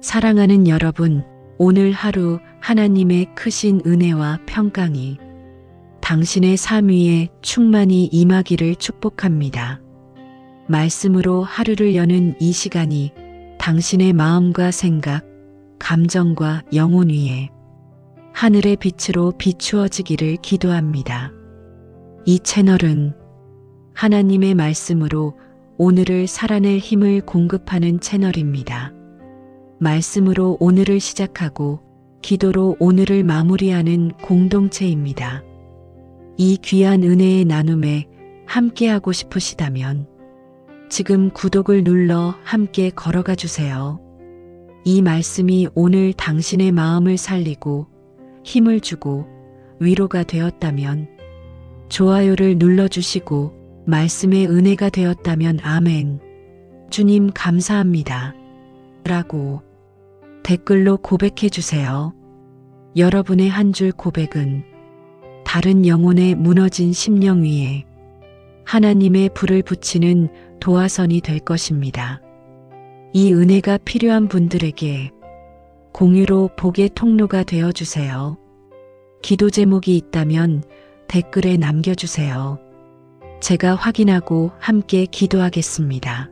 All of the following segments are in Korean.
사랑하는 여러분, 오늘 하루 하나님의 크신 은혜와 평강이 당신의 삶 위에 충만히 임하기를 축복합니다. 말씀으로 하루를 여는 이 시간이 당신의 마음과 생각, 감정과 영혼 위에 하늘의 빛으로 비추어지기를 기도합니다. 이 채널은 하나님의 말씀으로 오늘을 살아낼 힘을 공급하는 채널입니다. 말씀으로 오늘을 시작하고 기도로 오늘을 마무리하는 공동체입니다. 이 귀한 은혜의 나눔에 함께하고 싶으시다면 지금 구독을 눌러 함께 걸어가 주세요. 이 말씀이 오늘 당신의 마음을 살리고 힘을 주고 위로가 되었다면 좋아요를 눌러주시고 말씀의 은혜가 되었다면 아멘. 주님 감사합니다. 라고 댓글로 고백해 주세요. 여러분의 한 줄 고백은 다른 영혼의 무너진 심령 위에 하나님의 불을 붙이는 도화선이 될 것입니다. 이 은혜가 필요한 분들에게 공유로 복의 통로가 되어 주세요. 기도 제목이 있다면 댓글에 남겨주세요. 제가 확인하고 함께 기도하겠습니다.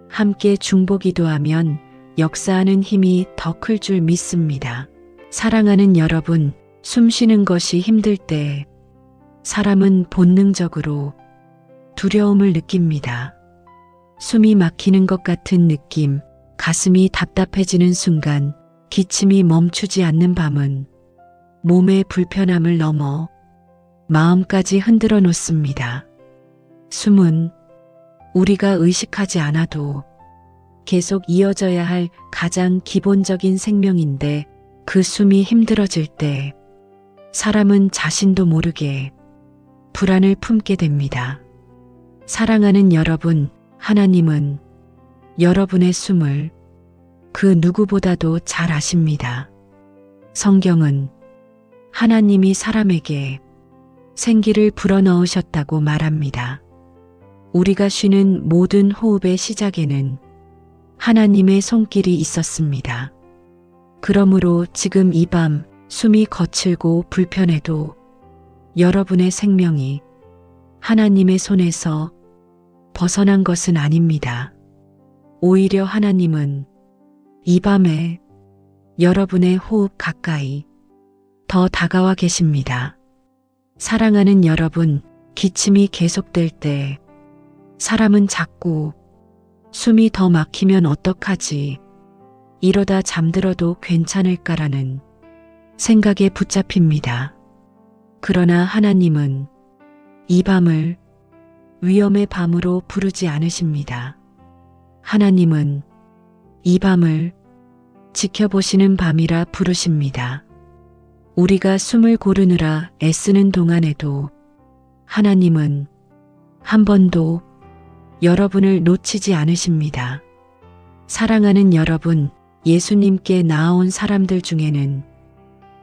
함께 중보 기도하면 역사하는 힘이 더 클 줄 믿습니다. 사랑하는 여러분, 숨 쉬는 것이 힘들 때 사람은 본능적으로 두려움을 느낍니다. 숨이 막히는 것 같은 느낌, 가슴이 답답해지는 순간, 기침이 멈추지 않는 밤은 몸의 불편함을 넘어 마음까지 흔들어 놓습니다. 숨은 우리가 의식하지 않아도 계속 이어져야 할 가장 기본적인 생명인데 그 숨이 힘들어질 때 사람은 자신도 모르게 불안을 품게 됩니다. 사랑하는 여러분, 하나님은 여러분의 숨을 그 누구보다도 잘 아십니다. 성경은 하나님이 사람에게 생기를 불어넣으셨다고 말합니다. 우리가 쉬는 모든 호흡의 시작에는 하나님의 손길이 있었습니다. 그러므로 지금 이 밤 숨이 거칠고 불편해도 여러분의 생명이 하나님의 손에서 벗어난 것은 아닙니다. 오히려 하나님은 이 밤에 여러분의 호흡 가까이 더 다가와 계십니다. 사랑하는 여러분, 기침이 계속될 때 사람은 자꾸 숨이 더 막히면 어떡하지? 이러다 잠들어도 괜찮을까라는 생각에 붙잡힙니다. 그러나 하나님은 이 밤을 위험의 밤으로 부르지 않으십니다. 하나님은 이 밤을 지켜보시는 밤이라 부르십니다. 우리가 숨을 고르느라 애쓰는 동안에도 하나님은 한 번도 여러분을 놓치지 않으십니다. 사랑하는 여러분, 예수님께 나아온 사람들 중에는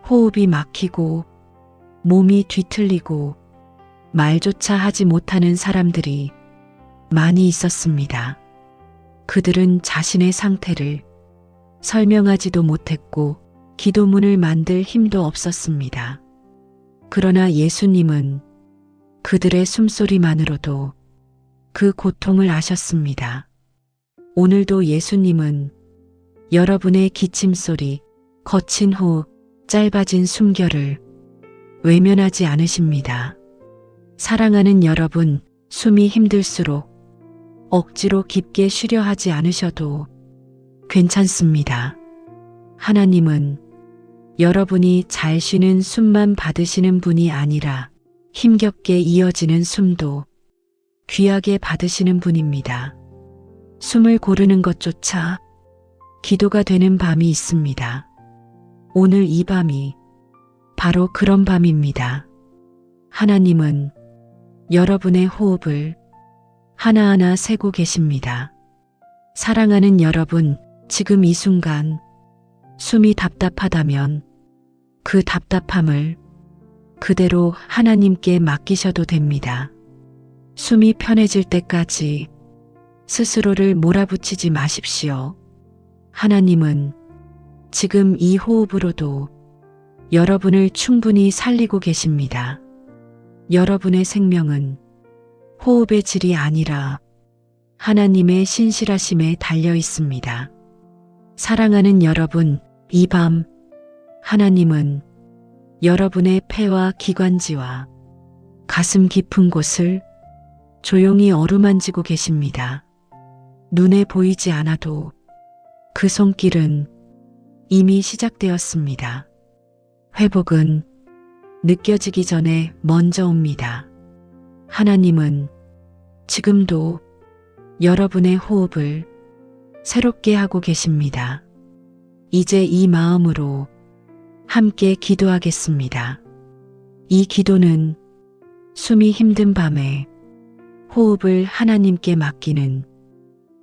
호흡이 막히고 몸이 뒤틀리고 말조차 하지 못하는 사람들이 많이 있었습니다. 그들은 자신의 상태를 설명하지도 못했고 기도문을 만들 힘도 없었습니다. 그러나 예수님은 그들의 숨소리만으로도 그 고통을 아셨습니다. 오늘도 예수님은 여러분의 기침소리, 거친 호흡, 짧아진 숨결을 외면하지 않으십니다. 사랑하는 여러분, 숨이 힘들수록 억지로 깊게 쉬려 하지 않으셔도 괜찮습니다. 하나님은 여러분이 잘 쉬는 숨만 받으시는 분이 아니라 힘겹게 이어지는 숨도 귀하게 받으시는 분입니다. 숨을 고르는 것조차 기도가 되는 밤이 있습니다. 오늘 이 밤이 바로 그런 밤입니다. 하나님은 여러분의 호흡을 하나하나 세고 계십니다. 사랑하는 여러분, 지금 이 순간 숨이 답답하다면 그 답답함을 그대로 하나님께 맡기셔도 됩니다. 숨이 편해질 때까지 스스로를 몰아붙이지 마십시오. 하나님은 지금 이 호흡으로도 여러분을 충분히 살리고 계십니다. 여러분의 생명은 호흡의 질이 아니라 하나님의 신실하심에 달려 있습니다. 사랑하는 여러분, 이 밤 하나님은 여러분의 폐와 기관지와 가슴 깊은 곳을 조용히 어루만지고 계십니다. 눈에 보이지 않아도 그 손길은 이미 시작되었습니다. 회복은 느껴지기 전에 먼저 옵니다. 하나님은 지금도 여러분의 호흡을 새롭게 하고 계십니다. 이제 이 마음으로 함께 기도하겠습니다. 이 기도는 숨이 힘든 밤에 호흡을 하나님께 맡기는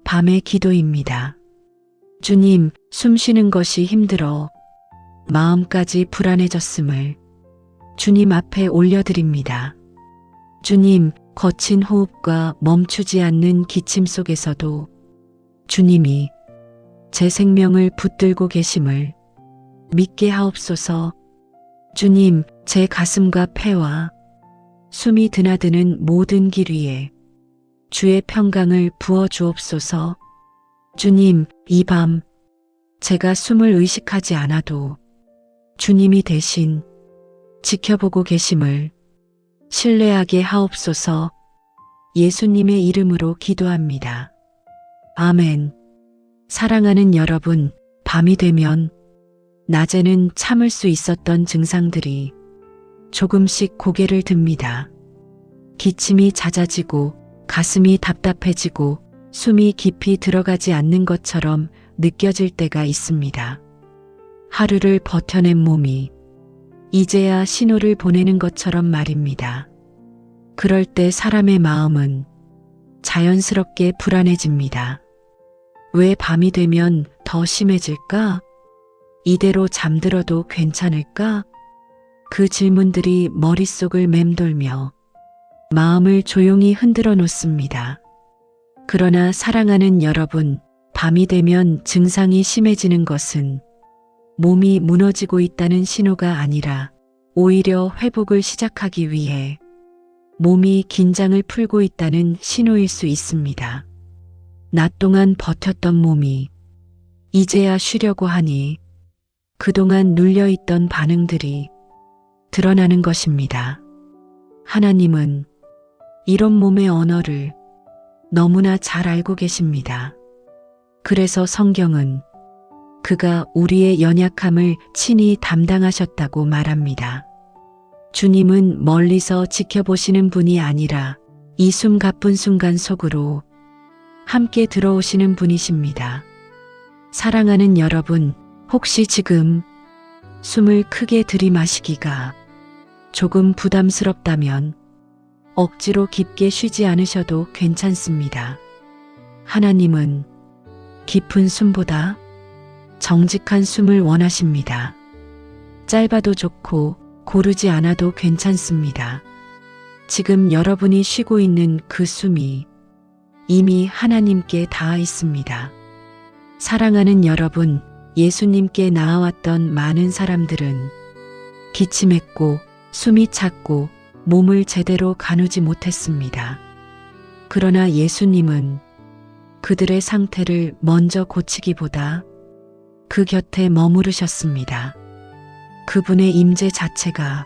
밤의 기도입니다. 주님, 숨 쉬는 것이 힘들어 마음까지 불안해졌음을 주님 앞에 올려드립니다. 주님, 거친 호흡과 멈추지 않는 기침 속에서도 주님이 제 생명을 붙들고 계심을 믿게 하옵소서. 주님, 제 가슴과 폐와 숨이 드나드는 모든 길 위에 주의 평강을 부어 주옵소서. 주님, 이 밤 제가 숨을 의식하지 않아도 주님이 대신 지켜보고 계심을 신뢰하게 하옵소서. 예수님의 이름으로 기도합니다. 아멘. 사랑하는 여러분, 밤이 되면 낮에는 참을 수 있었던 증상들이 조금씩 고개를 듭니다. 기침이 잦아지고 가슴이 답답해지고 숨이 깊이 들어가지 않는 것처럼 느껴질 때가 있습니다. 하루를 버텨낸 몸이 이제야 신호를 보내는 것처럼 말입니다. 그럴 때 사람의 마음은 자연스럽게 불안해집니다. 왜 밤이 되면 더 심해질까? 이대로 잠들어도 괜찮을까? 그 질문들이 머릿속을 맴돌며 마음을 조용히 흔들어 놓습니다. 그러나 사랑하는 여러분, 밤이 되면 증상이 심해지는 것은 몸이 무너지고 있다는 신호가 아니라 오히려 회복을 시작하기 위해 몸이 긴장을 풀고 있다는 신호일 수 있습니다. 낮 동안 버텼던 몸이 이제야 쉬려고 하니 그동안 눌려있던 반응들이 드러나는 것입니다. 하나님은 이런 몸의 언어를 너무나 잘 알고 계십니다. 그래서 성경은 그가 우리의 연약함을 친히 담당하셨다고 말합니다. 주님은 멀리서 지켜보시는 분이 아니라 이 숨 가쁜 순간 속으로 함께 들어오시는 분이십니다. 사랑하는 여러분, 혹시 지금 숨을 크게 들이마시기가 조금 부담스럽다면 억지로 깊게 쉬지 않으셔도 괜찮습니다. 하나님은 깊은 숨보다 정직한 숨을 원하십니다. 짧아도 좋고 고르지 않아도 괜찮습니다. 지금 여러분이 쉬고 있는 그 숨이 이미 하나님께 닿아 있습니다. 사랑하는 여러분, 예수님께 나아왔던 많은 사람들은 기침했고 숨이 찼고 몸을 제대로 가누지 못했습니다. 그러나 예수님은 그들의 상태를 먼저 고치기보다 그 곁에 머무르셨습니다. 그분의 임재 자체가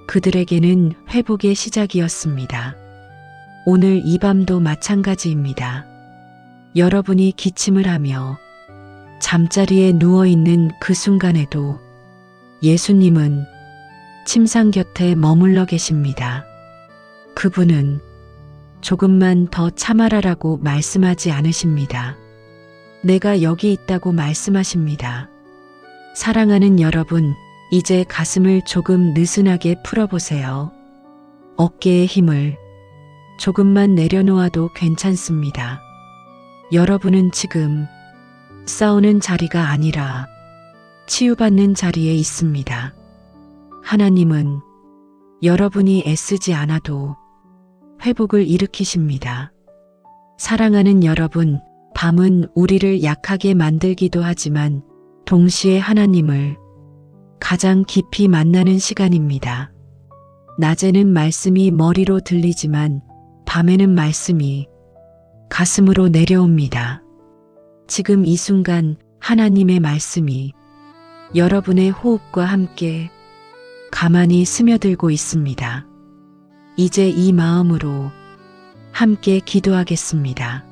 그들에게는 회복의 시작이었습니다. 오늘 이 밤도 마찬가지입니다. 여러분이 기침을 하며 잠자리에 누워있는 그 순간에도 예수님은 침상 곁에 머물러 계십니다. 그분은 조금만 더 참아라라고 말씀하지 않으십니다. 내가 여기 있다고 말씀하십니다. 사랑하는 여러분, 이제 가슴을 조금 느슨하게 풀어보세요. 어깨의 힘을 조금만 내려놓아도 괜찮습니다. 여러분은 지금 싸우는 자리가 아니라 치유받는 자리에 있습니다. 하나님은 여러분이 애쓰지 않아도 회복을 일으키십니다. 사랑하는 여러분, 밤은 우리를 약하게 만들기도 하지만 동시에 하나님을 가장 깊이 만나는 시간입니다. 낮에는 말씀이 머리로 들리지만 밤에는 말씀이 가슴으로 내려옵니다. 지금 이 순간 하나님의 말씀이 여러분의 호흡과 함께 가만히 스며들고 있습니다. 이제 이 마음으로 함께 기도하겠습니다.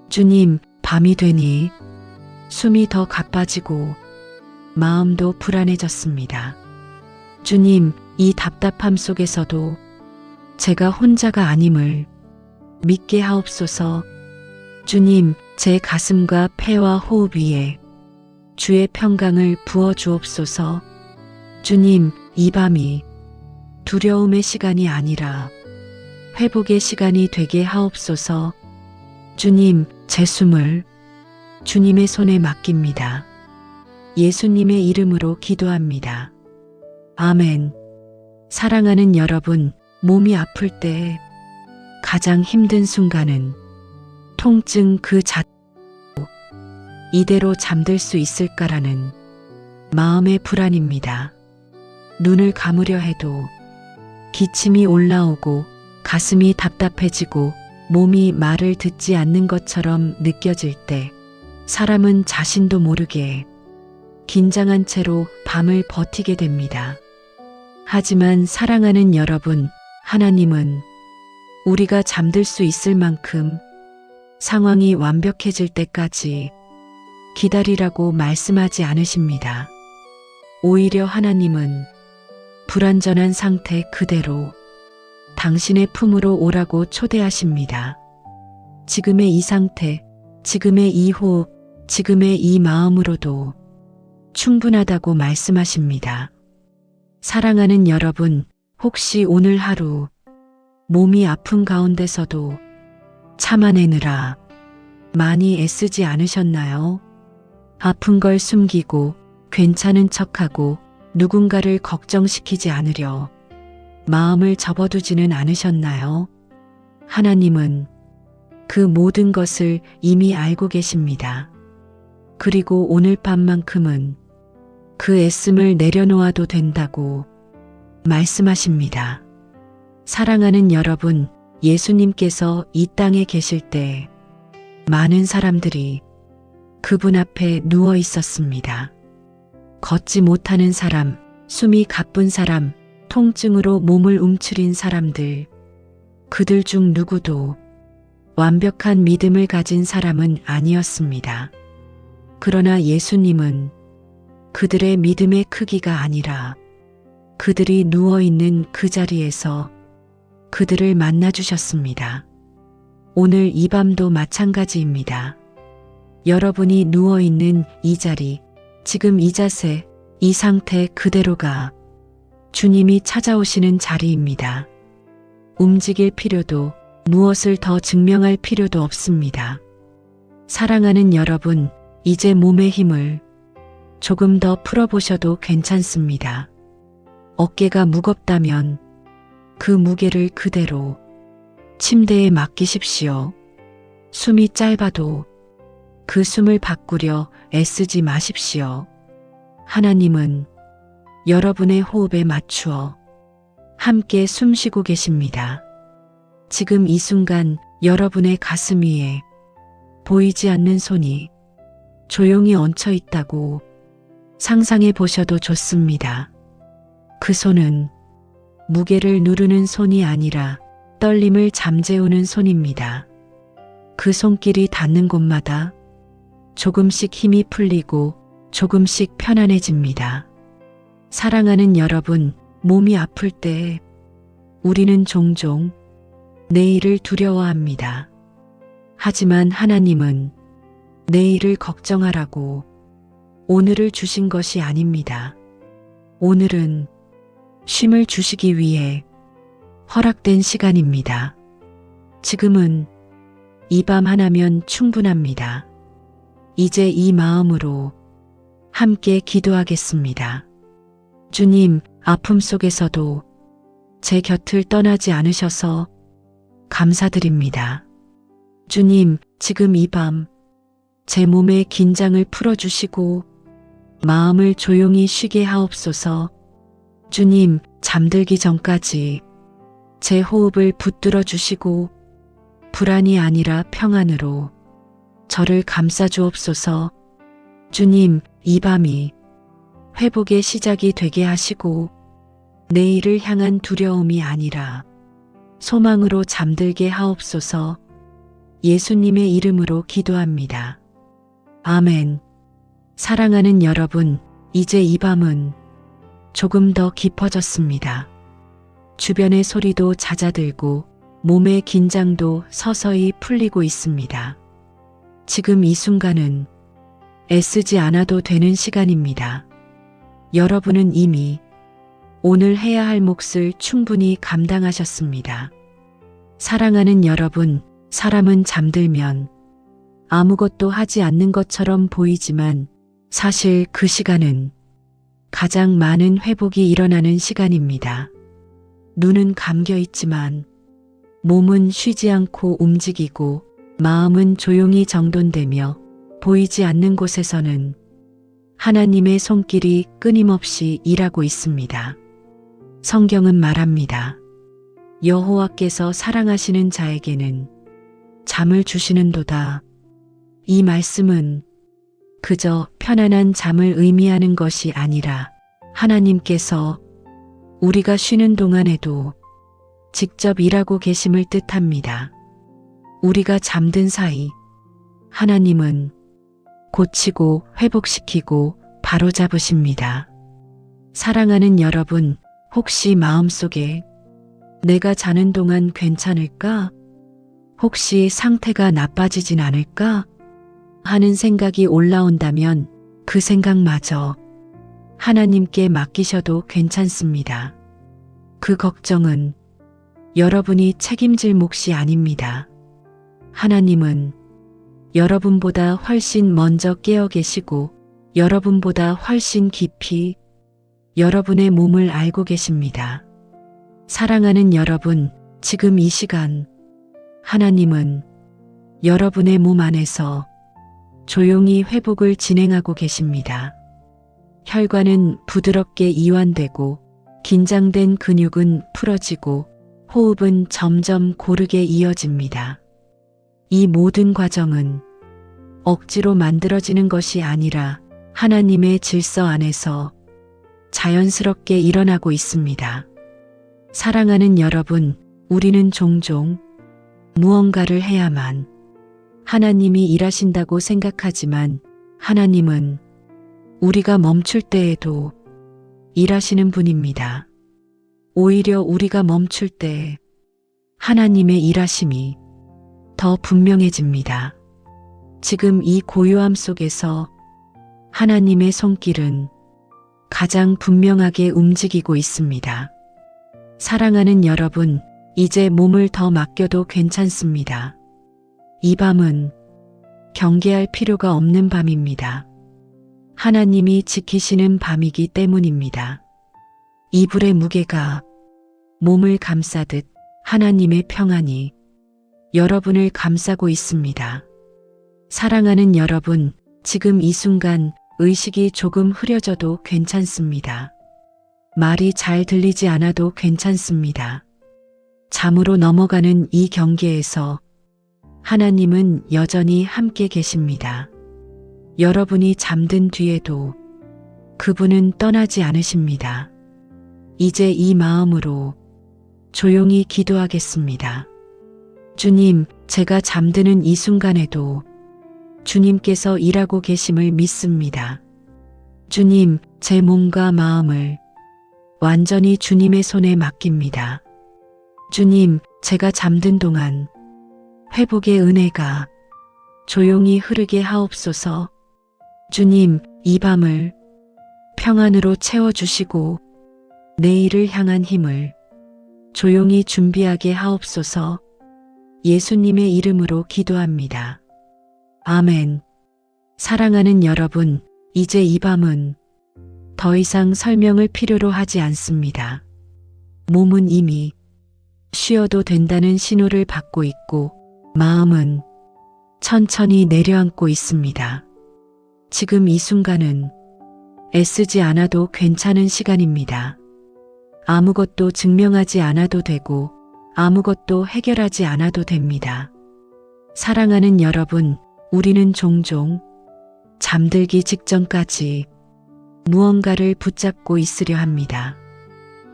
주님, 밤이 되니 숨이 더 가빠지고 마음도 불안해졌습니다. 주님, 이 답답함 속에서도 제가 혼자가 아님을 믿게 하옵소서. 주님, 제 가슴과 폐와 호흡 위에 주의 평강을 부어 주옵소서. 주님, 이 밤이 두려움의 시간이 아니라 회복의 시간이 되게 하옵소서. 주님, 제 숨을 주님의 손에 맡깁니다. 예수님의 이름으로 기도합니다. 아멘. 사랑하는 여러분, 몸이 아플 때 가장 힘든 순간은 통증 그 자체로 이대로 잠들 수 있을까라는 마음의 불안입니다. 눈을 감으려 해도 기침이 올라오고 가슴이 답답해지고 몸이 말을 듣지 않는 것처럼 느껴질 때 사람은 자신도 모르게 긴장한 채로 밤을 버티게 됩니다. 하지만 사랑하는 여러분, 하나님은 우리가 잠들 수 있을 만큼 상황이 완벽해질 때까지 기다리라고 말씀하지 않으십니다. 오히려 하나님은 불완전한 상태 그대로 당신의 품으로 오라고 초대하십니다. 지금의 이 상태, 지금의 이 호흡, 지금의 이 마음으로도 충분하다고 말씀하십니다. 사랑하는 여러분, 혹시 오늘 하루 몸이 아픈 가운데서도 참아내느라 많이 애쓰지 않으셨나요? 아픈 걸 숨기고 괜찮은 척하고 누군가를 걱정시키지 않으려 마음을 접어두지는 않으셨나요? 하나님은 그 모든 것을 이미 알고 계십니다. 그리고 오늘 밤만큼은 그 애씀을 내려놓아도 된다고 말씀하십니다. 사랑하는 여러분, 예수님께서 이 땅에 계실 때 많은 사람들이 그분 앞에 누워 있었습니다. 걷지 못하는 사람, 숨이 가쁜 사람, 통증으로 몸을 움츠린 사람들, 그들 중 누구도 완벽한 믿음을 가진 사람은 아니었습니다. 그러나 예수님은 그들의 믿음의 크기가 아니라 그들이 누워있는 그 자리에서 그들을 만나주셨습니다. 오늘 이 밤도 마찬가지입니다. 여러분이 누워있는 이 자리, 지금 이 자세, 이 상태 그대로가 주님이 찾아오시는 자리입니다. 움직일 필요도 무엇을 더 증명할 필요도 없습니다. 사랑하는 여러분, 이제 몸의 힘을 조금 더 풀어보셔도 괜찮습니다. 어깨가 무겁다면 그 무게를 그대로 침대에 맡기십시오. 숨이 짧아도 그 숨을 바꾸려 애쓰지 마십시오. 하나님은 여러분의 호흡에 맞추어 함께 숨쉬고 계십니다. 지금 이 순간 여러분의 가슴 위에 보이지 않는 손이 조용히 얹혀 있다고 상상해 보셔도 좋습니다. 그 손은 무게를 누르는 손이 아니라 떨림을 잠재우는 손입니다. 그 손길이 닿는 곳마다 조금씩 힘이 풀리고 조금씩 편안해집니다. 사랑하는 여러분, 몸이 아플 때 우리는 종종 내일을 두려워합니다. 하지만 하나님은 내일을 걱정하라고 오늘을 주신 것이 아닙니다. 오늘은 쉼을 주시기 위해 허락된 시간입니다. 지금은 이 밤 하나면 충분합니다. 이제 이 마음으로 함께 기도하겠습니다. 주님, 아픔 속에서도 제 곁을 떠나지 않으셔서 감사드립니다. 주님, 지금 이 밤 제 몸의 긴장을 풀어주시고 마음을 조용히 쉬게 하옵소서. 주님, 잠들기 전까지 제 호흡을 붙들어 주시고 불안이 아니라 평안으로 저를 감싸 주옵소서. 주님, 이 밤이 회복의 시작이 되게 하시고 내일을 향한 두려움이 아니라 소망으로 잠들게 하옵소서. 예수님의 이름으로 기도합니다. 아멘. 사랑하는 여러분, 이제 이 밤은 조금 더 깊어졌습니다. 주변의 소리도 잦아들고 몸의 긴장도 서서히 풀리고 있습니다. 지금 이 순간은 애쓰지 않아도 되는 시간입니다. 여러분은 이미 오늘 해야 할 몫을 충분히 감당하셨습니다. 사랑하는 여러분, 사람은 잠들면 아무것도 하지 않는 것처럼 보이지만 사실 그 시간은 가장 많은 회복이 일어나는 시간입니다. 눈은 감겨 있지만 몸은 쉬지 않고 움직이고 마음은 조용히 정돈되며 보이지 않는 곳에서는 하나님의 손길이 끊임없이 일하고 있습니다. 성경은 말합니다. 여호와께서 사랑하시는 자에게는 잠을 주시는도다. 이 말씀은 그저 편안한 잠을 의미하는 것이 아니라 하나님께서 우리가 쉬는 동안에도 직접 일하고 계심을 뜻합니다. 우리가 잠든 사이 하나님은 고치고 회복시키고 바로잡으십니다. 사랑하는 여러분, 혹시 마음속에 내가 자는 동안 괜찮을까? 혹시 상태가 나빠지진 않을까? 하는 생각이 올라온다면 그 생각마저 하나님께 맡기셔도 괜찮습니다. 그 걱정은 여러분이 책임질 몫이 아닙니다. 하나님은 여러분보다 훨씬 먼저 깨어 계시고 여러분보다 훨씬 깊이 여러분의 몸을 알고 계십니다. 사랑하는 여러분, 지금 이 시간 하나님은 여러분의 몸 안에서 조용히 회복을 진행하고 계십니다. 혈관은 부드럽게 이완되고 긴장된 근육은 풀어지고 호흡은 점점 고르게 이어집니다. 이 모든 과정은 억지로 만들어지는 것이 아니라 하나님의 질서 안에서 자연스럽게 일어나고 있습니다. 사랑하는 여러분, 우리는 종종 무언가를 해야만 하나님이 일하신다고 생각하지만 하나님은 우리가 멈출 때에도 일하시는 분입니다. 오히려 우리가 멈출 때 하나님의 일하심이 더 분명해집니다. 지금 이 고요함 속에서 하나님의 손길은 가장 분명하게 움직이고 있습니다. 사랑하는 여러분, 이제 몸을 더 맡겨도 괜찮습니다. 이 밤은 경계할 필요가 없는 밤입니다. 하나님이 지키시는 밤이기 때문입니다. 이불의 무게가 몸을 감싸듯 하나님의 평안이 여러분을 감싸고 있습니다. 사랑하는 여러분, 지금 이 순간 의식이 조금 흐려져도 괜찮습니다. 말이 잘 들리지 않아도 괜찮습니다. 잠으로 넘어가는 이 경계에서 하나님은 여전히 함께 계십니다. 여러분이 잠든 뒤에도 그분은 떠나지 않으십니다. 이제 이 마음으로 조용히 기도하겠습니다. 주님, 제가 잠드는 이 순간에도 주님께서 일하고 계심을 믿습니다. 주님, 제 몸과 마음을 완전히 주님의 손에 맡깁니다. 주님, 제가 잠든 동안 회복의 은혜가 조용히 흐르게 하옵소서. 주님, 이 밤을 평안으로 채워주시고 내일을 향한 힘을 조용히 준비하게 하옵소서. 예수님의 이름으로 기도합니다. 아멘. 사랑하는 여러분, 이제 이 밤은 더 이상 설명을 필요로 하지 않습니다. 몸은 이미 쉬어도 된다는 신호를 받고 있고 마음은 천천히 내려앉고 있습니다. 지금 이 순간은 애쓰지 않아도 괜찮은 시간입니다. 아무것도 증명하지 않아도 되고 아무것도 해결하지 않아도 됩니다. 사랑하는 여러분, 우리는 종종 잠들기 직전까지 무언가를 붙잡고 있으려 합니다.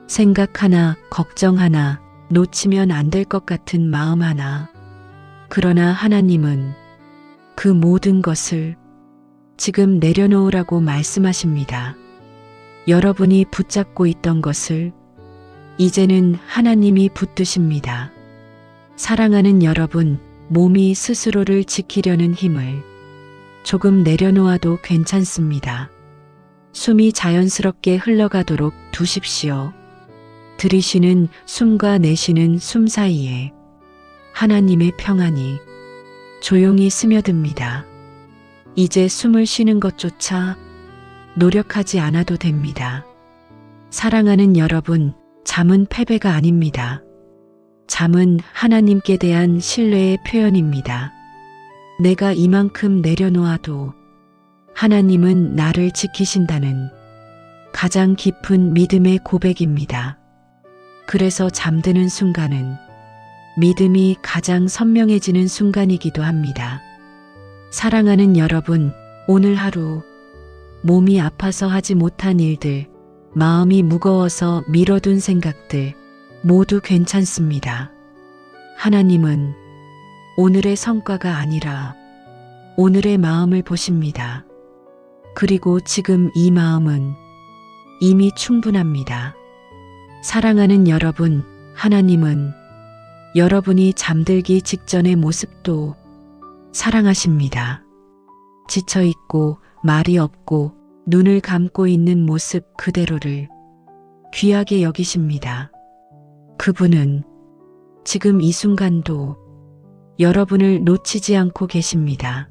생각 하나, 걱정 하나, 놓치면 안 될 것 같은 마음 하나. 그러나 하나님은 그 모든 것을 지금 내려놓으라고 말씀하십니다. 여러분이 붙잡고 있던 것을 이제는 하나님이 붙드십니다. 사랑하는 여러분, 몸이 스스로를 지키려는 힘을 조금 내려놓아도 괜찮습니다. 숨이 자연스럽게 흘러가도록 두십시오. 들이쉬는 숨과 내쉬는 숨 사이에 하나님의 평안이 조용히 스며듭니다. 이제 숨을 쉬는 것조차 노력하지 않아도 됩니다. 사랑하는 여러분, 잠은 패배가 아닙니다. 잠은 하나님께 대한 신뢰의 표현입니다. 내가 이만큼 내려놓아도 하나님은 나를 지키신다는 가장 깊은 믿음의 고백입니다. 그래서 잠드는 순간은 믿음이 가장 선명해지는 순간이기도 합니다. 사랑하는 여러분, 오늘 하루 몸이 아파서 하지 못한 일들, 마음이 무거워서 미뤄둔 생각들 모두 괜찮습니다. 하나님은 오늘의 성과가 아니라 오늘의 마음을 보십니다. 그리고 지금 이 마음은 이미 충분합니다. 사랑하는 여러분, 하나님은 여러분이 잠들기 직전의 모습도 사랑하십니다. 지쳐있고 말이 없고 눈을 감고 있는 모습 그대로를 귀하게 여기십니다. 그분은 지금 이 순간도 여러분을 놓치지 않고 계십니다.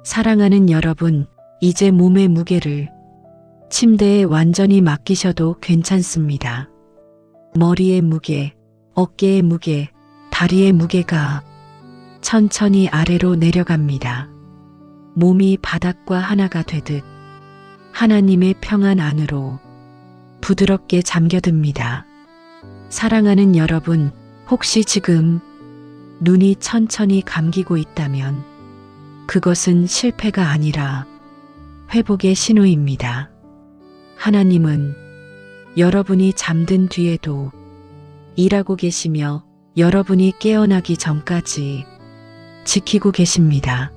사랑하는 여러분, 이제 몸의 무게를 침대에 완전히 맡기셔도 괜찮습니다. 머리의 무게, 어깨의 무게, 다리의 무게가 천천히 아래로 내려갑니다. 몸이 바닥과 하나가 되듯 하나님의 평안 안으로 부드럽게 잠겨듭니다. 사랑하는 여러분, 혹시 지금 눈이 천천히 감기고 있다면 그것은 실패가 아니라 회복의 신호입니다. 하나님은 여러분이 잠든 뒤에도 일하고 계시며 여러분이 깨어나기 전까지 지키고 계십니다.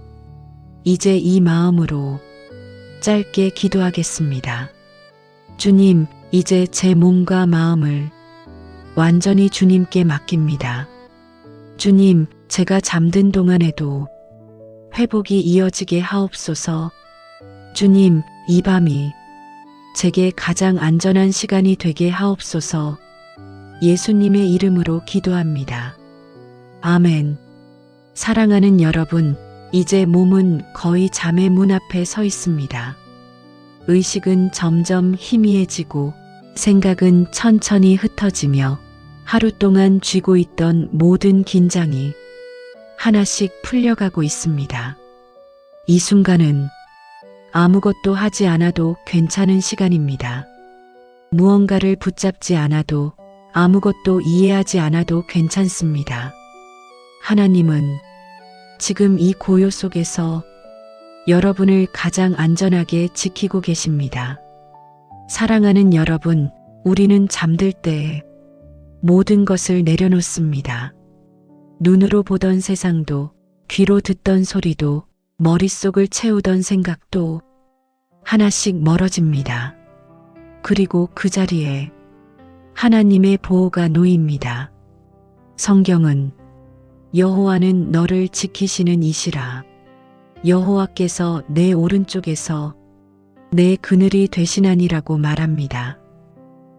이제 이 마음으로 짧게 기도하겠습니다. 주님, 이제 제 몸과 마음을 완전히 주님께 맡깁니다. 주님, 제가 잠든 동안에도 회복이 이어지게 하옵소서. 주님, 이 밤이 제게 가장 안전한 시간이 되게 하옵소서. 예수님의 이름으로 기도합니다. 아멘. 사랑하는 여러분, 이제 몸은 거의 잠의 문 앞에 서 있습니다. 의식은 점점 희미해지고 생각은 천천히 흩어지며 하루 동안 쥐고 있던 모든 긴장이 하나씩 풀려가고 있습니다. 이 순간은 아무것도 하지 않아도 괜찮은 시간입니다. 무언가를 붙잡지 않아도 아무것도 이해하지 않아도 괜찮습니다. 하나님은 지금 이 고요 속에서 여러분을 가장 안전하게 지키고 계십니다. 사랑하는 여러분, 우리는 잠들 때 모든 것을 내려놓습니다. 눈으로 보던 세상도, 귀로 듣던 소리도, 머릿속을 채우던 생각도 하나씩 멀어집니다. 그리고 그 자리에 하나님의 보호가 놓입니다. 성경은 여호와는 너를 지키시는 이시라. 여호와께서 내 오른쪽에서 내 그늘이 되시나니라고 말합니다.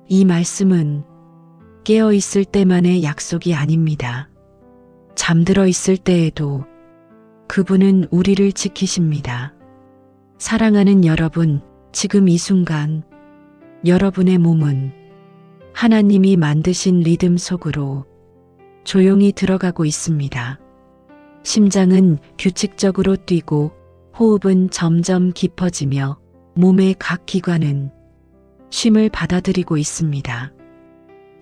이 말씀은 깨어 있을 때만의 약속이 아닙니다. 잠들어 있을 때에도 그분은 우리를 지키십니다. 사랑하는 여러분, 지금 이 순간 여러분의 몸은 하나님이 만드신 리듬 속으로 조용히 들어가고 있습니다. 심장은 규칙적으로 뛰고 호흡은 점점 깊어지며 몸의 각 기관은 쉼을 받아들이고 있습니다.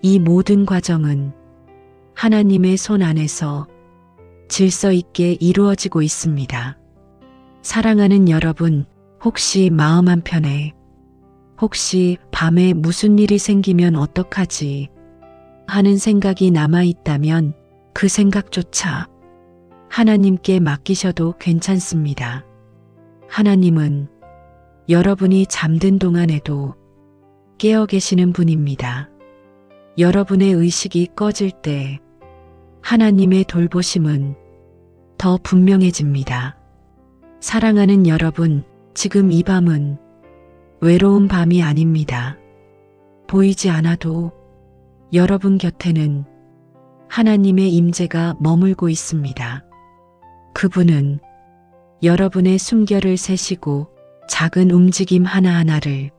이 모든 과정은 하나님의 손 안에서 질서 있게 이루어지고 있습니다. 사랑하는 여러분, 혹시 마음 한편에 혹시 밤에 무슨 일이 생기면 어떡하지 하는 생각이 남아 있다면 그 생각조차 하나님께 맡기셔도 괜찮습니다. 하나님은 여러분이 잠든 동안에도 깨어 계시는 분입니다. 여러분의 의식이 꺼질 때 하나님의 돌보심은 더 분명해집니다. 사랑하는 여러분, 지금 이 밤은 외로운 밤이 아닙니다. 보이지 않아도 여러분 곁에는 하나님의 임재가 머물고 있습니다. 그분은 여러분의 숨결을 세시고 작은 움직임 하나하나를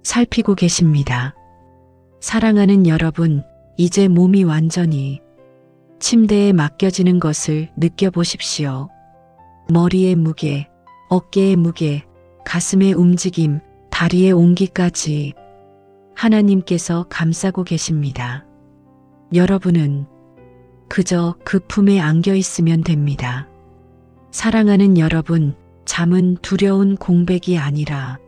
살피고 계십니다. 사랑하는 여러분, 이제 몸이 완전히 침대에 맡겨지는 것을 느껴보십시오. 머리의 무게, 어깨의 무게, 가슴의 움직임, 다리의 온기까지 하나님께서 감싸고 계십니다. 여러분은 그저 그 품에 안겨 있으면 됩니다. 사랑하는 여러분, 잠은 두려운 공백이 아니라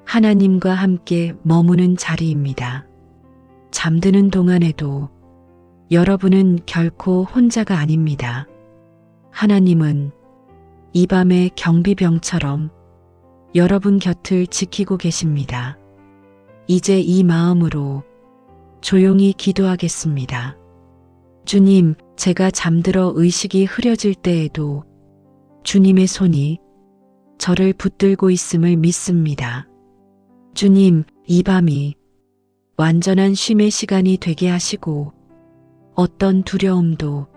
하나님과 함께 머무는 자리입니다. 잠드는 동안에도 여러분은 결코 혼자가 아닙니다. 하나님은 이 밤의 경비병처럼 여러분 곁을 지키고 계십니다. 이제 이 마음으로 조용히 기도하겠습니다. 주님, 제가 잠들어 의식이 흐려질 때에도 주님의 손이 저를 붙들고 있음을 믿습니다. 주님, 이 밤이 완전한 쉼의 시간이 되게 하시고 어떤 두려움도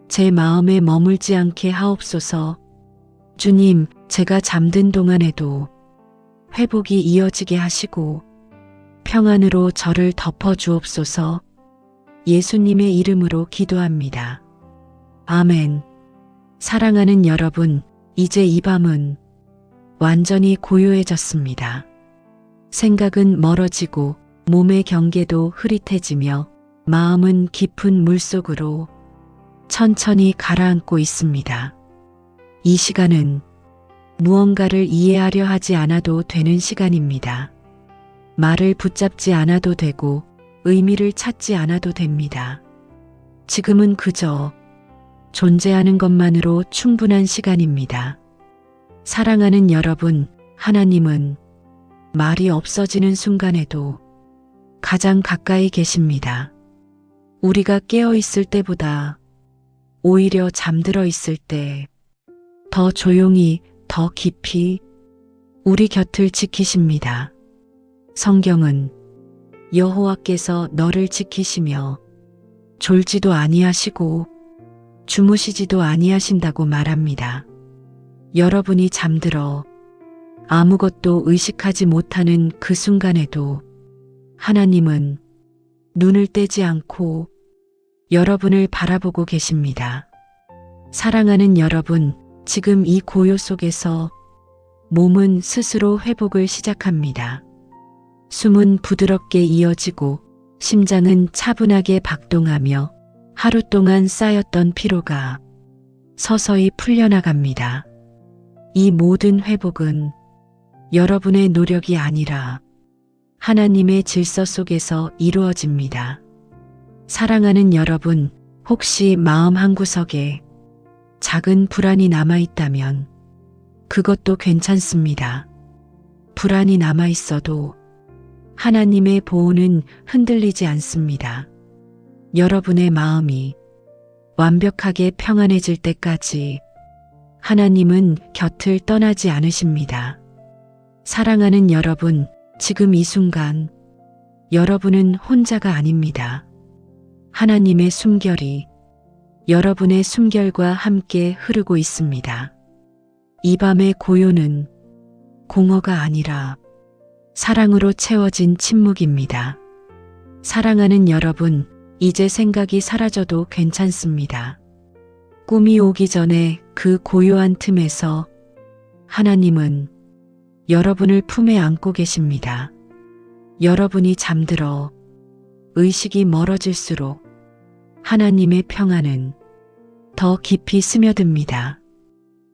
제 마음에 머물지 않게 하옵소서. 주님, 제가 잠든 동안에도 회복이 이어지게 하시고 평안으로 저를 덮어 주옵소서. 예수님의 이름으로 기도합니다. 아멘. 사랑하는 여러분, 이제 이 밤은 완전히 고요해졌습니다. 생각은 멀어지고 몸의 경계도 흐릿해지며 마음은 깊은 물속으로 천천히 가라앉고 있습니다. 이 시간은 무언가를 이해하려 하지 않아도 되는 시간입니다. 말을 붙잡지 않아도 되고 의미를 찾지 않아도 됩니다. 지금은 그저 존재하는 것만으로 충분한 시간입니다. 사랑하는 여러분, 하나님은 말이 없어지는 순간에도 가장 가까이 계십니다. 우리가 깨어 있을 때보다 오히려 잠들어 있을 때 더 조용히, 더 깊이 우리 곁을 지키십니다. 성경은 여호와께서 너를 지키시며 졸지도 아니하시고 주무시지도 아니하신다고 말합니다. 여러분이 잠들어 아무것도 의식하지 못하는 그 순간에도 하나님은 눈을 떼지 않고 여러분을 바라보고 계십니다. 사랑하는 여러분, 지금 이 고요 속에서 몸은 스스로 회복을 시작합니다. 숨은 부드럽게 이어지고 심장은 차분하게 박동하며 하루 동안 쌓였던 피로가 서서히 풀려나갑니다. 이 모든 회복은 여러분의 노력이 아니라 하나님의 질서 속에서 이루어집니다. 사랑하는 여러분, 혹시 마음 한구석에 작은 불안이 남아있다면 그것도 괜찮습니다. 불안이 남아있어도 하나님의 보호는 흔들리지 않습니다. 여러분의 마음이 완벽하게 평안해질 때까지 하나님은 곁을 떠나지 않으십니다. 사랑하는 여러분, 지금 이 순간 여러분은 혼자가 아닙니다. 하나님의 숨결이 여러분의 숨결과 함께 흐르고 있습니다. 이 밤의 고요는 공허가 아니라 사랑으로 채워진 침묵입니다. 사랑하는 여러분, 이제 생각이 사라져도 괜찮습니다. 꿈이 오기 전에 그 고요한 틈에서 하나님은 여러분을 품에 안고 계십니다. 여러분이 잠들어 의식이 멀어질수록 하나님의 평안은 더 깊이 스며듭니다.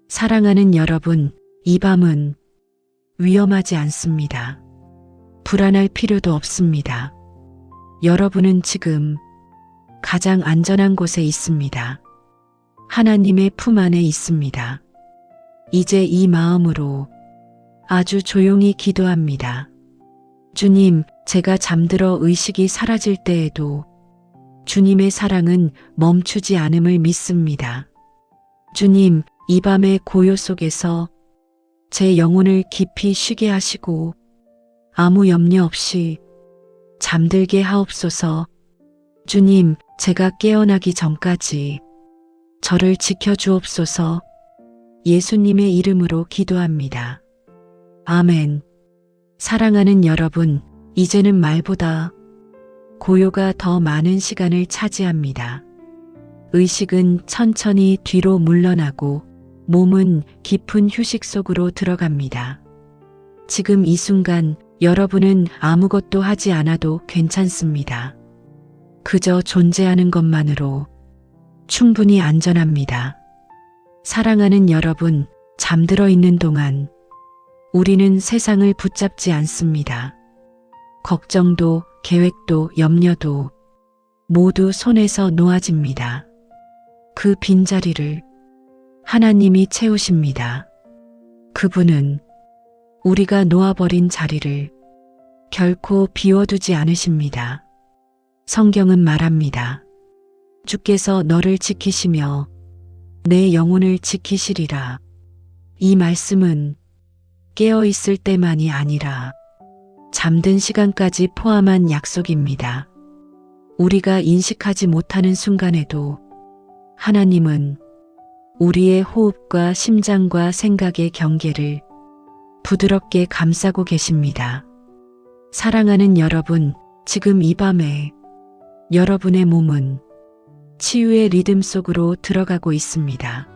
사랑하는 여러분, 이 밤은 위험하지 않습니다. 불안할 필요도 없습니다. 여러분은 지금 가장 안전한 곳에 있습니다. 하나님의 품 안에 있습니다. 이제 이 마음으로 아주 조용히 기도합니다. 주님, 제가 잠들어 의식이 사라질 때에도 주님의 사랑은 멈추지 않음을 믿습니다. 주님, 이 밤의 고요 속에서 제 영혼을 깊이 쉬게 하시고 아무 염려 없이 잠들게 하옵소서. 주님, 제가 깨어나기 전까지 저를 지켜주옵소서. 예수님의 이름으로 기도합니다. 아멘. 사랑하는 여러분, 이제는 말보다 고요가 더 많은 시간을 차지합니다. 의식은 천천히 뒤로 물러나고 몸은 깊은 휴식 속으로 들어갑니다. 지금 이 순간 여러분은 아무것도 하지 않아도 괜찮습니다. 그저 존재하는 것만으로 충분히 안전합니다. 사랑하는 여러분, 잠들어 있는 동안 우리는 세상을 붙잡지 않습니다. 걱정도, 계획도, 염려도 모두 손에서 놓아집니다. 그 빈자리를 하나님이 채우십니다. 그분은 우리가 놓아버린 자리를 결코 비워두지 않으십니다. 성경은 말합니다. 주께서 너를 지키시며 내 영혼을 지키시리라. 이 말씀은 깨어있을 때만이 아니라 잠든 시간까지 포함한 약속입니다. 우리가 인식하지 못하는 순간에도 하나님은 우리의 호흡과 심장과 생각의 경계를 부드럽게 감싸고 계십니다. 사랑하는 여러분, 지금 이 밤에 여러분의 몸은 치유의 리듬 속으로 들어가고 있습니다.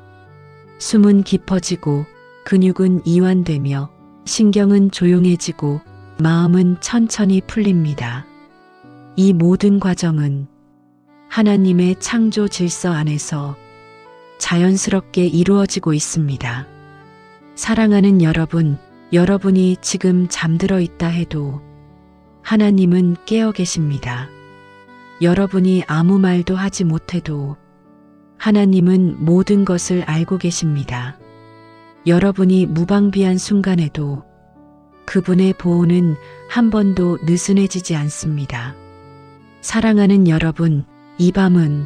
숨은 깊어지고 근육은 이완되며 신경은 조용해지고 마음은 천천히 풀립니다. 이 모든 과정은 하나님의 창조 질서 안에서 자연스럽게 이루어지고 있습니다. 사랑하는 여러분, 여러분이 지금 잠들어 있다 해도 하나님은 깨어 계십니다. 여러분이 아무 말도 하지 못해도 하나님은 모든 것을 알고 계십니다. 여러분이 무방비한 순간에도 그분의 보호는 한 번도 느슨해지지 않습니다. 사랑하는 여러분, 이 밤은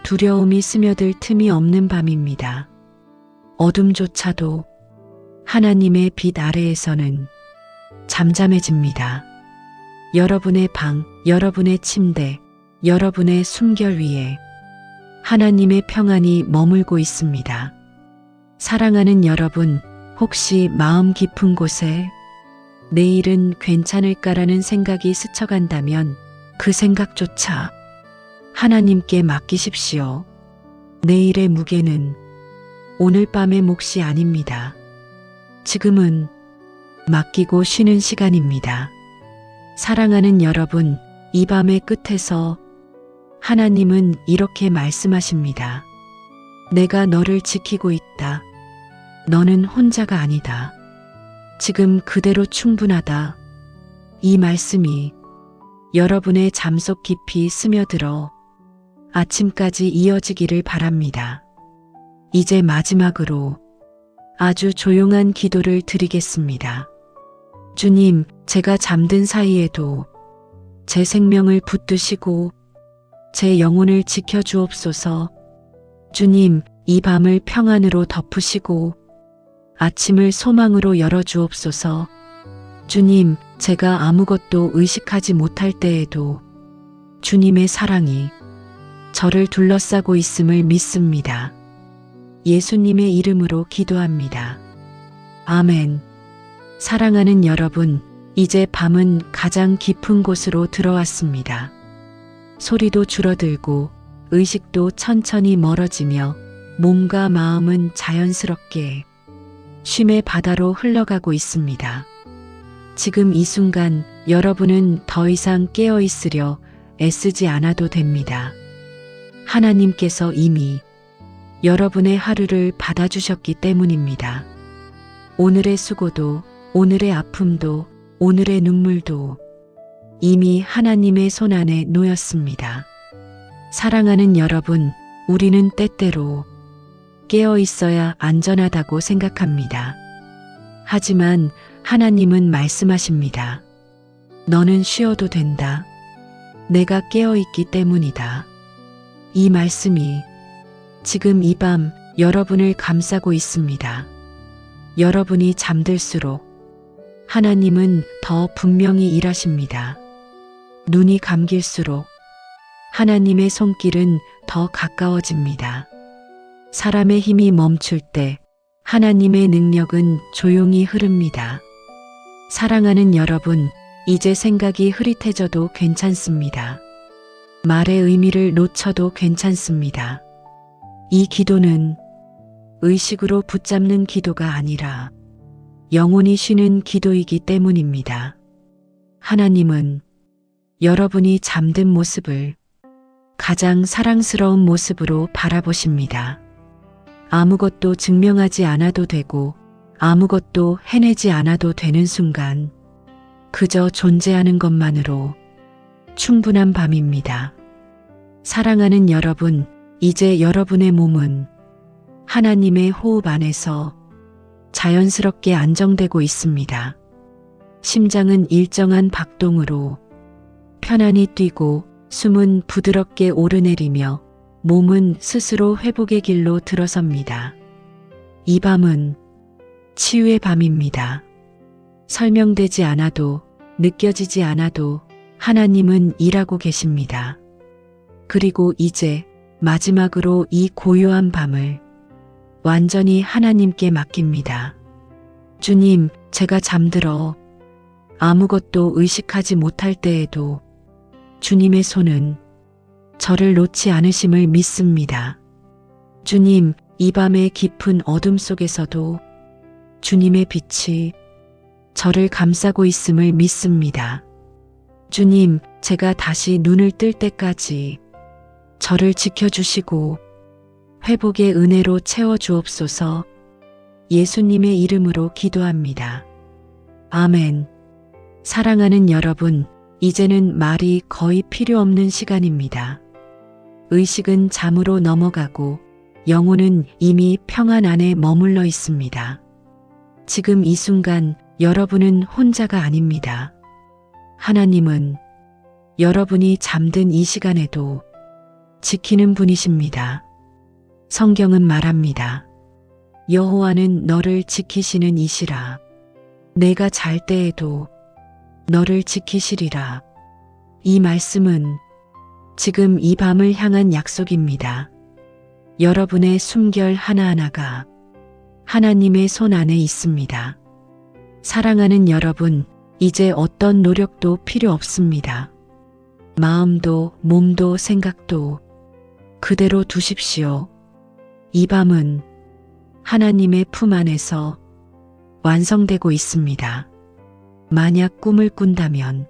두려움이 스며들 틈이 없는 밤입니다. 어둠조차도 하나님의 빛 아래에서는 잠잠해집니다. 여러분의 방, 여러분의 침대, 여러분의 숨결 위에 하나님의 평안이 머물고 있습니다. 사랑하는 여러분, 혹시 마음 깊은 곳에 내일은 괜찮을까라는 생각이 스쳐간다면 그 생각조차 하나님께 맡기십시오. 내일의 무게는 오늘 밤의 몫이 아닙니다. 지금은 맡기고 쉬는 시간입니다. 사랑하는 여러분, 이 밤의 끝에서 하나님은 이렇게 말씀하십니다. 내가 너를 지키고 있다. 너는 혼자가 아니다. 지금 그대로 충분하다. 이 말씀이 여러분의 잠속 깊이 스며들어 아침까지 이어지기를 바랍니다. 이제 마지막으로 아주 조용한 기도를 드리겠습니다. 주님, 제가 잠든 사이에도 제 생명을 붙드시고 제 영혼을 지켜주옵소서. 주님, 이 밤을 평안으로 덮으시고 아침을 소망으로 열어주옵소서. 주님, 제가 아무것도 의식하지 못할 때에도 주님의 사랑이 저를 둘러싸고 있음을 믿습니다. 예수님의 이름으로 기도합니다. 아멘. 사랑하는 여러분, 이제 밤은 가장 깊은 곳으로 들어왔습니다. 소리도 줄어들고 의식도 천천히 멀어지며 몸과 마음은 자연스럽게 쉼의 바다로 흘러가고 있습니다. 지금 이 순간 여러분은 더 이상 깨어 있으려 애쓰지 않아도 됩니다. 하나님께서 이미 여러분의 하루를 받아주셨기 때문입니다. 오늘의 수고도, 오늘의 아픔도, 오늘의 눈물도 이미 하나님의 손 안에 놓였습니다. 사랑하는 여러분, 우리는 때때로 깨어 있어야 안전하다고 생각합니다. 하지만 하나님은 말씀하십니다. 너는 쉬어도 된다. 내가 깨어 있기 때문이다. 이 말씀이 지금 이 밤 여러분을 감싸고 있습니다. 여러분이 잠들수록 하나님은 더 분명히 일하십니다. 눈이 감길수록 하나님의 손길은 더 가까워집니다. 사람의 힘이 멈출 때 하나님의 능력은 조용히 흐릅니다. 사랑하는 여러분, 이제 생각이 흐릿해져도 괜찮습니다. 말의 의미를 놓쳐도 괜찮습니다. 이 기도는 의식으로 붙잡는 기도가 아니라 영혼이 쉬는 기도이기 때문입니다. 하나님은 여러분이 잠든 모습을 가장 사랑스러운 모습으로 바라보십니다. 아무것도 증명하지 않아도 되고 아무것도 해내지 않아도 되는 순간 그저 존재하는 것만으로 충분한 밤입니다. 사랑하는 여러분, 이제 여러분의 몸은 하나님의 호흡 안에서 자연스럽게 안정되고 있습니다. 심장은 일정한 박동으로 편안히 뛰고 숨은 부드럽게 오르내리며 몸은 스스로 회복의 길로 들어섭니다. 이 밤은 치유의 밤입니다. 설명되지 않아도 느껴지지 않아도 하나님은 일하고 계십니다. 그리고 이제 마지막으로 이 고요한 밤을 완전히 하나님께 맡깁니다. 주님, 제가 잠들어 아무것도 의식하지 못할 때에도 주님의 손은 저를 놓지 않으심을 믿습니다. 주님, 이 밤의 깊은 어둠 속에서도 주님의 빛이 저를 감싸고 있음을 믿습니다. 주님, 제가 다시 눈을 뜰 때까지 저를 지켜주시고 회복의 은혜로 채워주옵소서. 예수님의 이름으로 기도합니다. 아멘. 사랑하는 여러분, 이제는 말이 거의 필요 없는 시간입니다. 의식은 잠으로 넘어가고 영혼은 이미 평안 안에 머물러 있습니다. 지금 이 순간 여러분은 혼자가 아닙니다. 하나님은 여러분이 잠든 이 시간에도 지키는 분이십니다. 성경은 말합니다. 여호와는 너를 지키시는 이시라. 내가 잘 때에도 너를 지키시리라. 이 말씀은 지금 이 밤을 향한 약속입니다. 여러분의 숨결 하나하나가 하나님의 손 안에 있습니다. 사랑하는 여러분, 이제 어떤 노력도 필요 없습니다. 마음도 몸도 생각도 그대로 두십시오. 이 밤은 하나님의 품 안에서 완성되고 있습니다. 만약 꿈을 꾼다면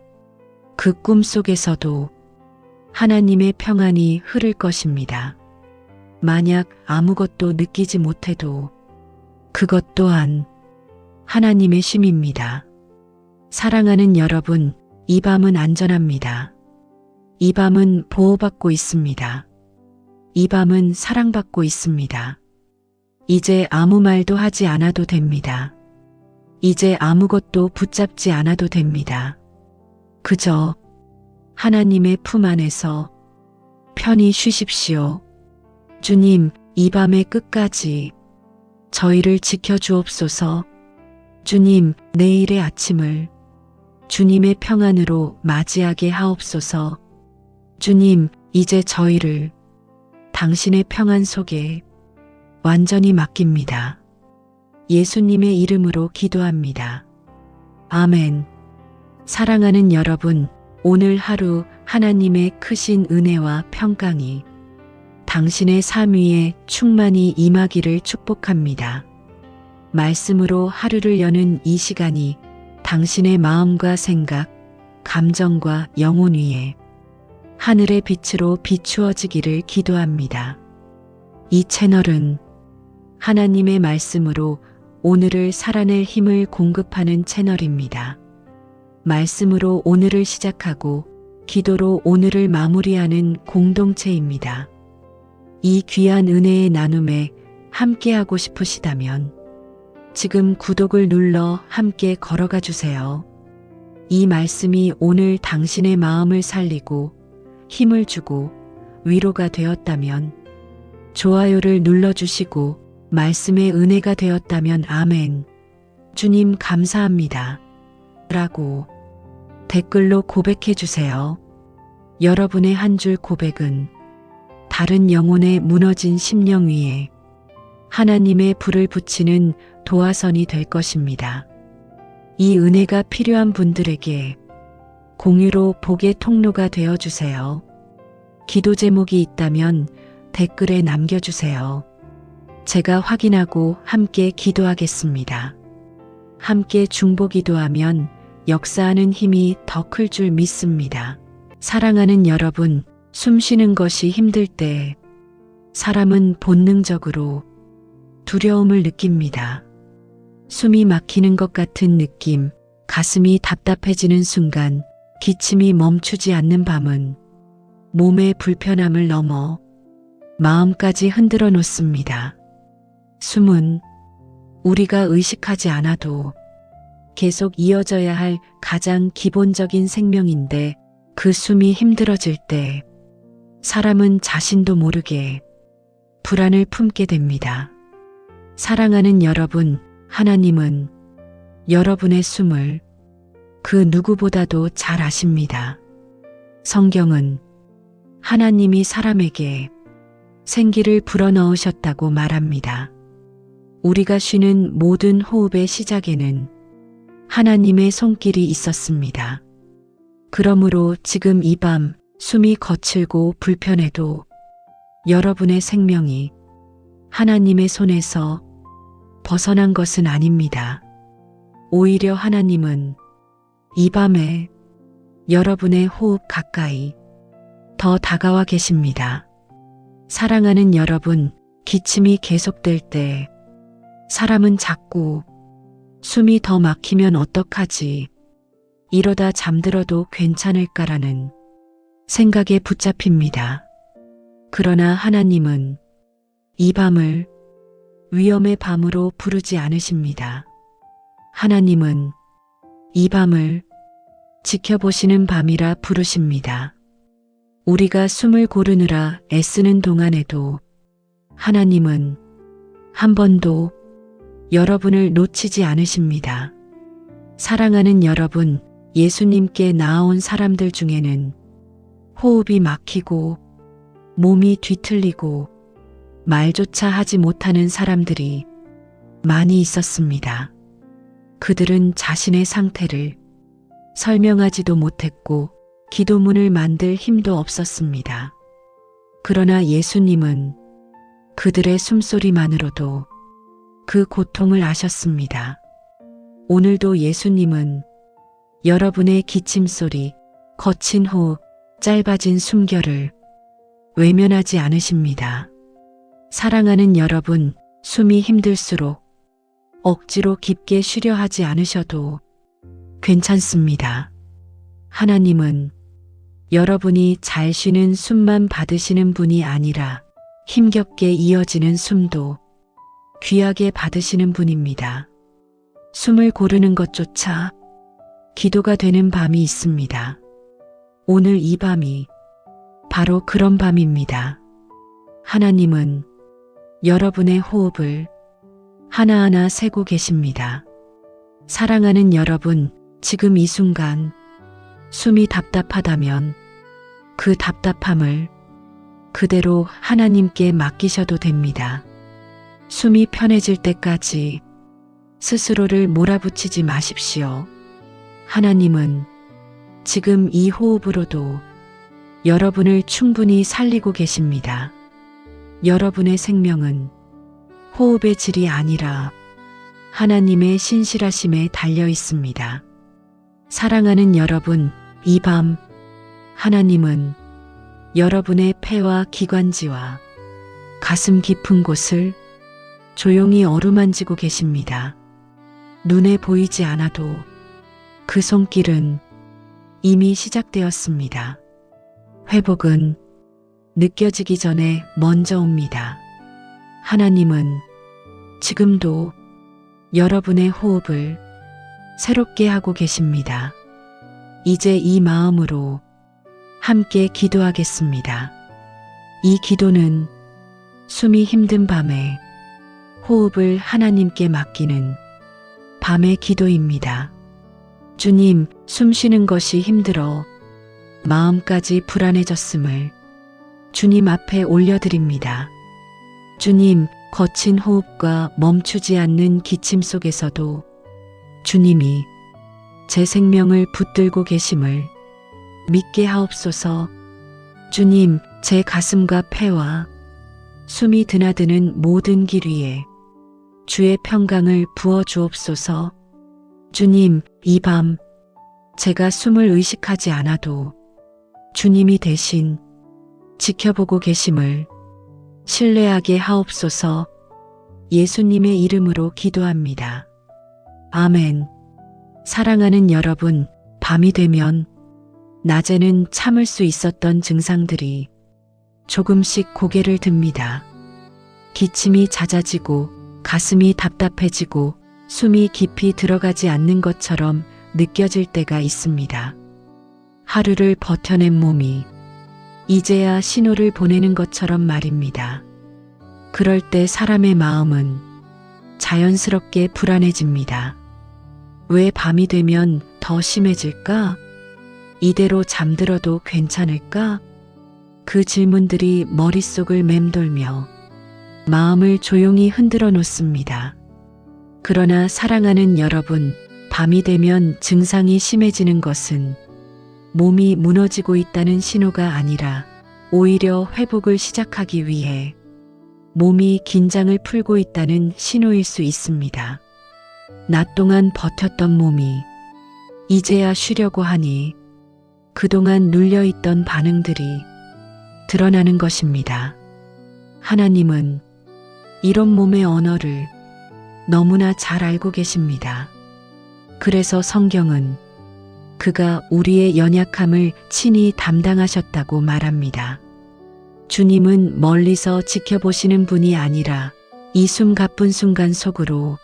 그 꿈 속에서도 하나님의 평안이 흐를 것입니다. 만약 아무것도 느끼지 못해도 그것 또한 하나님의 쉼입니다. 사랑하는 여러분, 이 밤은 안전합니다. 이 밤은 보호받고 있습니다. 이 밤은 사랑받고 있습니다. 이제 아무 말도 하지 않아도 됩니다. 이제 아무것도 붙잡지 않아도 됩니다. 그저 하나님의 품 안에서 편히 쉬십시오. 주님, 이 밤의 끝까지 저희를 지켜주옵소서. 주님, 내일의 아침을 주님의 평안으로 맞이하게 하옵소서. 주님, 이제 저희를 당신의 평안 속에 완전히 맡깁니다. 예수님의 이름으로 기도합니다. 아멘. 사랑하는 여러분, 오늘 하루 하나님의 크신 은혜와 평강이 당신의 삶 위에 충만히 임하기를 축복합니다. 말씀으로 하루를 여는 이 시간이 당신의 마음과 생각, 감정과 영혼 위에 하늘의 빛으로 비추어지기를 기도합니다. 이 채널은 하나님의 말씀으로 오늘을 살아낼 힘을 공급하는 채널입니다. 말씀으로 오늘을 시작하고 기도로 오늘을 마무리하는 공동체입니다. 이 귀한 은혜의 나눔에 함께하고 싶으시다면 지금 구독을 눌러 함께 걸어가 주세요. 이 말씀이 오늘 당신의 마음을 살리고 힘을 주고 위로가 되었다면 좋아요를 눌러주시고 말씀의 은혜가 되었다면 아멘. 주님 감사합니다. 라고 댓글로 고백해 주세요. 여러분의 한 줄 고백은 다른 영혼의 무너진 심령 위에 하나님의 불을 붙이는 도화선이 될 것입니다. 이 은혜가 필요한 분들에게 공유로 복의 통로가 되어 주세요. 기도 제목이 있다면 댓글에 남겨주세요. 제가 확인하고 함께 기도하겠습니다. 함께 중보 기도하면 역사하는 힘이 더 클 줄 믿습니다. 사랑하는 여러분, 숨 쉬는 것이 힘들 때 사람은 본능적으로 두려움을 느낍니다. 숨이 막히는 것 같은 느낌, 가슴이 답답해지는 순간, 기침이 멈추지 않는 밤은 몸의 불편함을 넘어 마음까지 흔들어 놓습니다. 숨은 우리가 의식하지 않아도 계속 이어져야 할 가장 기본적인 생명인데 그 숨이 힘들어질 때 사람은 자신도 모르게 불안을 품게 됩니다. 사랑하는 여러분, 하나님은 여러분의 숨을 그 누구보다도 잘 아십니다. 성경은 하나님이 사람에게 생기를 불어넣으셨다고 말합니다. 우리가 쉬는 모든 호흡의 시작에는 하나님의 손길이 있었습니다. 그러므로 지금 이 밤 숨이 거칠고 불편해도 여러분의 생명이 하나님의 손에서 벗어난 것은 아닙니다. 오히려 하나님은 이 밤에 여러분의 호흡 가까이 더 다가와 계십니다. 사랑하는 여러분, 기침이 계속될 때 사람은 자꾸 숨이 더 막히면 어떡하지? 이러다 잠들어도 괜찮을까라는 생각에 붙잡힙니다. 그러나 하나님은 이 밤을 위험의 밤으로 부르지 않으십니다. 하나님은 이 밤을 지켜보시는 밤이라 부르십니다. 우리가 숨을 고르느라 애쓰는 동안에도 하나님은 한 번도 여러분을 놓치지 않으십니다. 사랑하는 여러분, 예수님께 나아온 사람들 중에는 호흡이 막히고 몸이 뒤틀리고 말조차 하지 못하는 사람들이 많이 있었습니다. 그들은 자신의 상태를 설명하지도 못했고 기도문을 만들 힘도 없었습니다. 그러나 예수님은 그들의 숨소리만으로도 그 고통을 아셨습니다. 오늘도 예수님은 여러분의 기침소리, 거친 호흡, 짧아진 숨결을 외면하지 않으십니다. 사랑하는 여러분, 숨이 힘들수록 억지로 깊게 쉬려 하지 않으셔도 괜찮습니다. 하나님은 여러분이 잘 쉬는 숨만 받으시는 분이 아니라 힘겹게 이어지는 숨도 귀하게 받으시는 분입니다. 숨을 고르는 것조차 기도가 되는 밤이 있습니다. 오늘 이 밤이 바로 그런 밤입니다. 하나님은 여러분의 호흡을 하나하나 세고 계십니다. 사랑하는 여러분, 지금 이 순간 숨이 답답하다면 그 답답함을 그대로 하나님께 맡기셔도 됩니다. 숨이 편해질 때까지 스스로를 몰아붙이지 마십시오. 하나님은 지금 이 호흡으로도 여러분을 충분히 살리고 계십니다. 여러분의 생명은 호흡의 질이 아니라 하나님의 신실하심에 달려 있습니다. 사랑하는 여러분, 이 밤 하나님은 여러분의 폐와 기관지와 가슴 깊은 곳을 조용히 어루만지고 계십니다. 눈에 보이지 않아도 그 손길은 이미 시작되었습니다. 회복은 느껴지기 전에 먼저 옵니다. 하나님은 지금도 여러분의 호흡을 새롭게 하고 계십니다. 이제 이 마음으로 함께 기도하겠습니다. 이 기도는 숨이 힘든 밤에 호흡을 하나님께 맡기는 밤의 기도입니다. 주님, 숨 쉬는 것이 힘들어 마음까지 불안해졌음을 주님 앞에 올려드립니다. 주님, 거친 호흡과 멈추지 않는 기침 속에서도 주님이 제 생명을 붙들고 계심을 믿게 하옵소서. 주님, 제 가슴과 폐와 숨이 드나드는 모든 길 위에 주의 평강을 부어 주옵소서. 주님, 이 밤 제가 숨을 의식하지 않아도 주님이 대신 지켜보고 계심을 신뢰하게 하옵소서. 예수님의 이름으로 기도합니다. 아멘. 사랑하는 여러분, 밤이 되면 낮에는 참을 수 있었던 증상들이 조금씩 고개를 듭니다. 기침이 잦아지고 가슴이 답답해지고 숨이 깊이 들어가지 않는 것처럼 느껴질 때가 있습니다. 하루를 버텨낸 몸이 이제야 신호를 보내는 것처럼 말입니다. 그럴 때 사람의 마음은 자연스럽게 불안해집니다. 왜 밤이 되면 더 심해질까? 이대로 잠들어도 괜찮을까? 그 질문들이 머릿속을 맴돌며 마음을 조용히 흔들어 놓습니다. 그러나 사랑하는 여러분, 밤이 되면 증상이 심해지는 것은 몸이 무너지고 있다는 신호가 아니라 오히려 회복을 시작하기 위해 몸이 긴장을 풀고 있다는 신호일 수 있습니다. 낮 동안 버텼던 몸이 이제야 쉬려고 하니 그동안 눌려있던 반응들이 드러나는 것입니다. 하나님은 이런 몸의 언어를 너무나 잘 알고 계십니다. 그래서 성경은 그가 우리의 연약함을 친히 담당하셨다고 말합니다. 주님은 멀리서 지켜보시는 분이 아니라 이 숨 가쁜 순간 속으로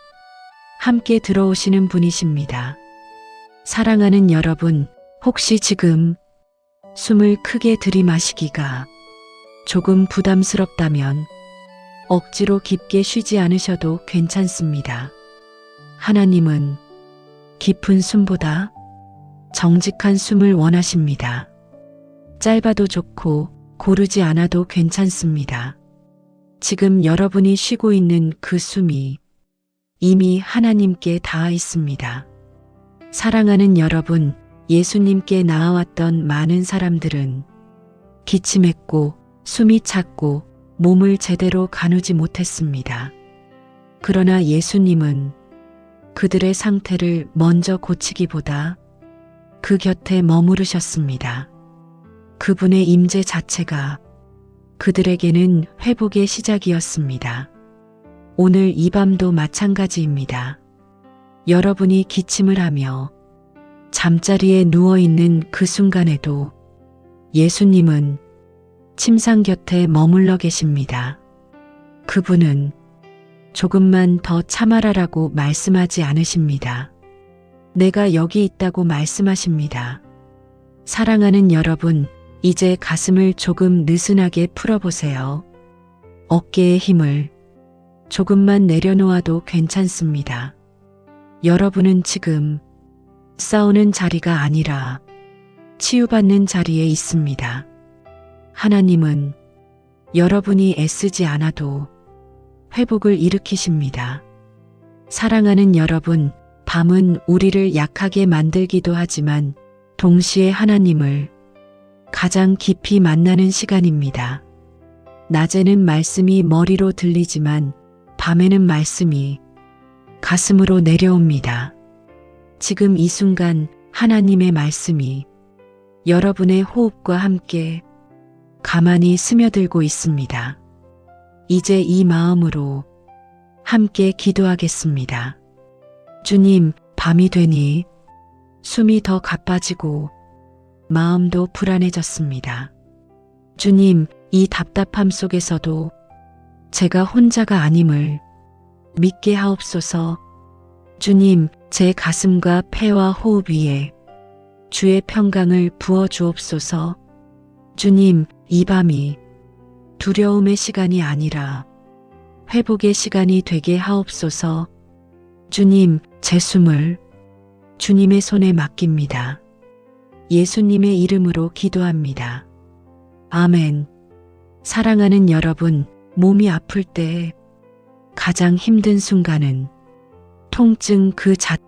함께 들어오시는 분이십니다. 사랑하는 여러분, 혹시 지금 숨을 크게 들이마시기가 조금 부담스럽다면 억지로 깊게 쉬지 않으셔도 괜찮습니다. 하나님은 깊은 숨보다 정직한 숨을 원하십니다. 짧아도 좋고 고르지 않아도 괜찮습니다. 지금 여러분이 쉬고 있는 그 숨이 이미 하나님께 닿아 있습니다. 사랑하는 여러분, 예수님께 나아왔던 많은 사람들은 기침했고 숨이 찼고 몸을 제대로 가누지 못했습니다. 그러나 예수님은 그들의 상태를 먼저 고치기보다 그 곁에 머무르셨습니다. 그분의 임재 자체가 그들에게는 회복의 시작이었습니다. 오늘 이 밤도 마찬가지입니다. 여러분이 기침을 하며 잠자리에 누워있는 그 순간에도 예수님은 침상 곁에 머물러 계십니다. 그분은 조금만 더 참아라라고 말씀하지 않으십니다. 내가 여기 있다고 말씀하십니다. 사랑하는 여러분, 이제 가슴을 조금 느슨하게 풀어보세요. 어깨의 힘을 조금만 내려놓아도 괜찮습니다. 여러분은 지금 싸우는 자리가 아니라 치유받는 자리에 있습니다. 하나님은 여러분이 애쓰지 않아도 회복을 일으키십니다. 사랑하는 여러분, 밤은 우리를 약하게 만들기도 하지만 동시에 하나님을 가장 깊이 만나는 시간입니다. 낮에는 말씀이 머리로 들리지만 밤에는 말씀이 가슴으로 내려옵니다. 지금 이 순간 하나님의 말씀이 여러분의 호흡과 함께 가만히 스며들고 있습니다. 이제 이 마음으로 함께 기도하겠습니다. 주님, 밤이 되니 숨이 더 가빠지고 마음도 불안해졌습니다. 주님, 이 답답함 속에서도 제가 혼자가 아님을 믿게 하옵소서. 주님, 제 가슴과 폐와 호흡 위에 주의 평강을 부어 주옵소서. 주님, 이 밤이 두려움의 시간이 아니라 회복의 시간이 되게 하옵소서. 주님, 제 숨을 주님의 손에 맡깁니다. 예수님의 이름으로 기도합니다. 아멘. 사랑하는 여러분, 몸이 아플 때 가장 힘든 순간은 통증 그 자체로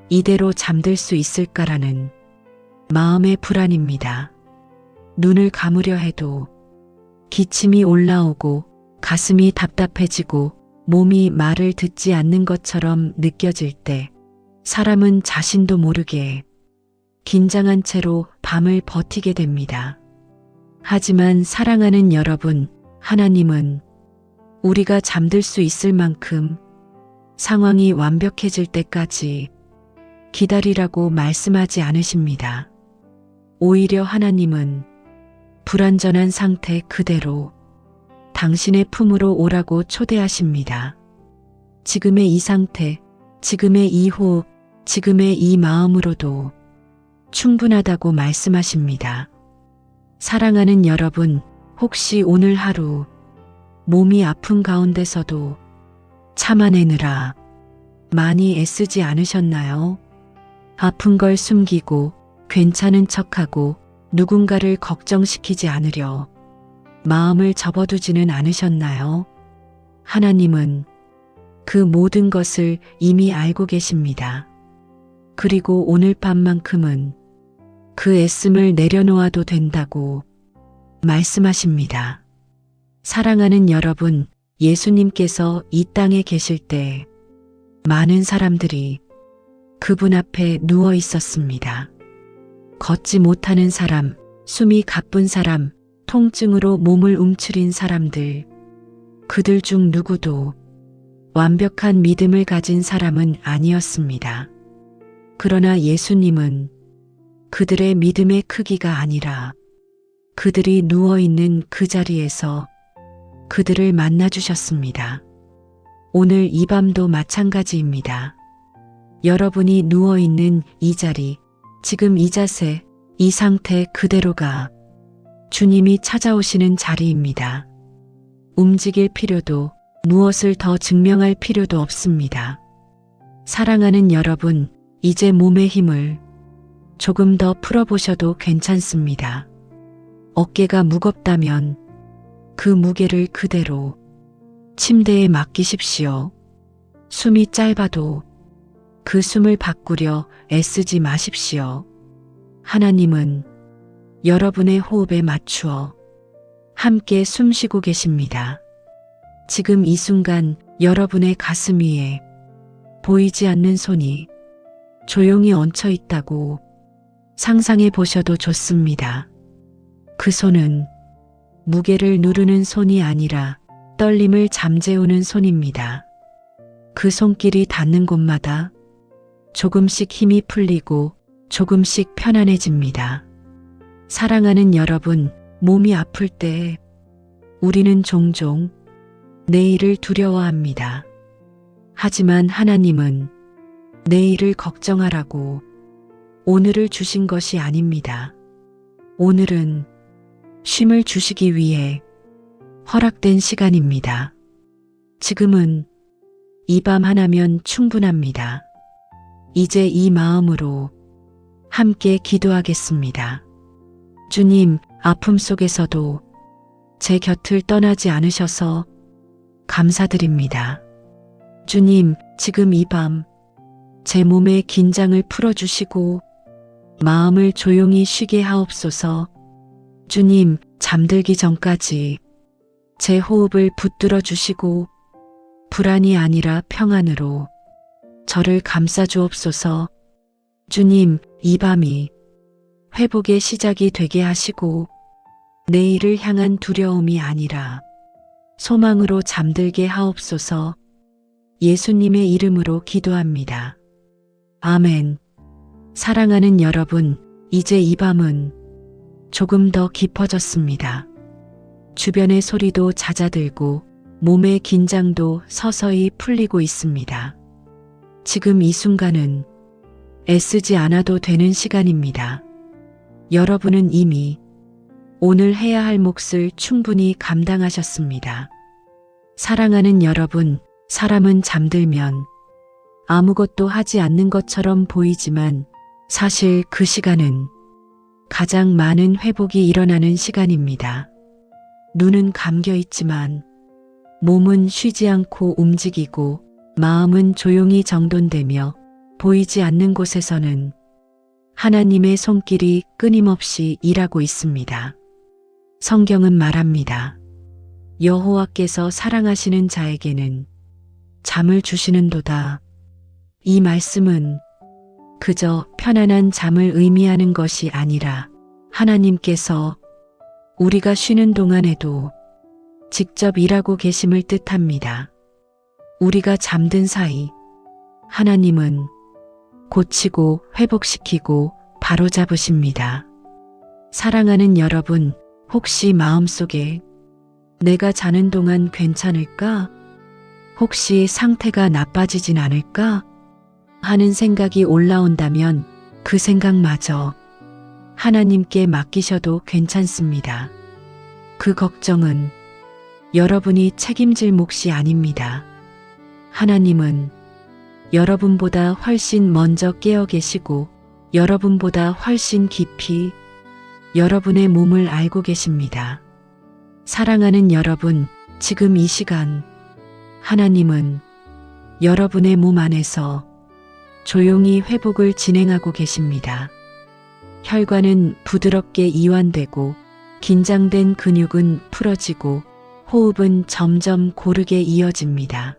이대로 잠들 수 있을까라는 마음의 불안입니다. 눈을 감으려 해도 기침이 올라오고 가슴이 답답해지고 몸이 말을 듣지 않는 것처럼 느껴질 때 사람은 자신도 모르게 긴장한 채로 밤을 버티게 됩니다. 하지만 사랑하는 여러분, 하나님은 우리가 잠들 수 있을 만큼 상황이 완벽해질 때까지 기다리라고 말씀하지 않으십니다. 오히려 하나님은 불완전한 상태 그대로 당신의 품으로 오라고 초대하십니다. 지금의 이 상태, 지금의 이 호흡, 지금의 이 마음으로도 충분하다고 말씀하십니다. 사랑하는 여러분, 혹시 오늘 하루 몸이 아픈 가운데서도 참아내느라 많이 애쓰지 않으셨나요? 아픈 걸 숨기고 괜찮은 척하고 누군가를 걱정시키지 않으려 마음을 접어두지는 않으셨나요? 하나님은 그 모든 것을 이미 알고 계십니다. 그리고 오늘 밤만큼은 그 애씀을 내려놓아도 된다고 말씀하십니다. 사랑하는 여러분, 예수님께서 이 땅에 계실 때 많은 사람들이 그분 앞에 누워 있었습니다. 걷지 못하는 사람, 숨이 가쁜 사람, 통증으로 몸을 움츠린 사람들, 그들 중 누구도 완벽한 믿음을 가진 사람은 아니었습니다. 그러나 예수님은 그들의 믿음의 크기가 아니라 그들이 누워있는 그 자리에서 그들을 만나주셨습니다. 오늘 이 밤도 마찬가지입니다. 여러분이 누워있는 이 자리, 지금 이 자세, 이 상태 그대로가 주님이 찾아오시는 자리입니다. 움직일 필요도 무엇을 더 증명할 필요도 없습니다. 사랑하는 여러분, 이제 몸의 힘을 조금 더 풀어보셔도 괜찮습니다. 어깨가 무겁다면 그 무게를 그대로 침대에 맡기십시오. 숨이 짧아도 그 숨을 바꾸려 애쓰지 마십시오. 하나님은 여러분의 호흡에 맞추어 함께 숨쉬고 계십니다. 지금 이 순간 여러분의 가슴 위에 보이지 않는 손이 조용히 얹혀 있다고 상상해 보셔도 좋습니다. 그 손은 무게를 누르는 손이 아니라 떨림을 잠재우는 손입니다. 그 손길이 닿는 곳마다 조금씩 힘이 풀리고 조금씩 편안해집니다. 사랑하는 여러분, 몸이 아플 때 우리는 종종 내일을 두려워합니다. 하지만 하나님은 내일을 걱정하라고 오늘을 주신 것이 아닙니다. 오늘은 쉼을 주시기 위해 허락된 시간입니다. 지금은 이 밤 하나면 충분합니다. 이제 이 마음으로 함께 기도하겠습니다. 주님, 아픔 속에서도 제 곁을 떠나지 않으셔서 감사드립니다. 주님, 지금 이 밤 제 몸의 긴장을 풀어주시고 마음을 조용히 쉬게 하옵소서. 주님, 잠들기 전까지 제 호흡을 붙들어 주시고 불안이 아니라 평안으로 저를 감싸 주옵소서. 주님, 이 밤이 회복의 시작이 되게 하시고 내일을 향한 두려움이 아니라 소망으로 잠들게 하옵소서. 예수님의 이름으로 기도합니다. 아멘. 사랑하는 여러분, 이제 이 밤은 조금 더 깊어졌습니다. 주변의 소리도 잦아들고 몸의 긴장도 서서히 풀리고 있습니다. 지금 이 순간은 애쓰지 않아도 되는 시간입니다. 여러분은 이미 오늘 해야 할 몫을 충분히 감당하셨습니다. 사랑하는 여러분, 사람은 잠들면 아무것도 하지 않는 것처럼 보이지만 사실 그 시간은 가장 많은 회복이 일어나는 시간입니다. 눈은 감겨 있지만 몸은 쉬지 않고 움직이고 마음은 조용히 정돈되며 보이지 않는 곳에서는 하나님의 손길이 끊임없이 일하고 있습니다. 성경은 말합니다. 여호와께서 사랑하시는 자에게는 잠을 주시는도다. 이 말씀은 그저 편안한 잠을 의미하는 것이 아니라 하나님께서 우리가 쉬는 동안에도 직접 일하고 계심을 뜻합니다. 우리가 잠든 사이 하나님은 고치고 회복시키고 바로잡으십니다. 사랑하는 여러분, 혹시 마음속에 내가 자는 동안 괜찮을까? 혹시 상태가 나빠지진 않을까? 하는 생각이 올라온다면 그 생각마저 하나님께 맡기셔도 괜찮습니다. 그 걱정은 여러분이 책임질 몫이 아닙니다. 하나님은 여러분보다 훨씬 먼저 깨어 계시고 여러분보다 훨씬 깊이 여러분의 몸을 알고 계십니다. 사랑하는 여러분, 지금 이 시간 하나님은 여러분의 몸 안에서 조용히 회복을 진행하고 계십니다. 혈관은 부드럽게 이완되고 긴장된 근육은 풀어지고 호흡은 점점 고르게 이어집니다.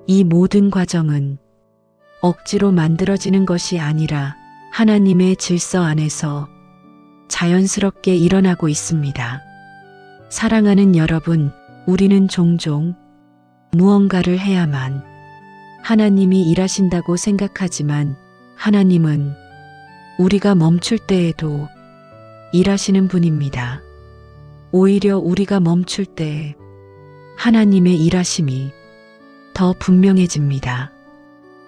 이 모든 과정은 억지로 만들어지는 것이 아니라 하나님의 질서 안에서 자연스럽게 일어나고 있습니다. 사랑하는 여러분, 우리는 종종 무언가를 해야만 하나님이 일하신다고 생각하지만 하나님은 우리가 멈출 때에도 일하시는 분입니다. 오히려 우리가 멈출 때 하나님의 일하심이 더 분명해집니다.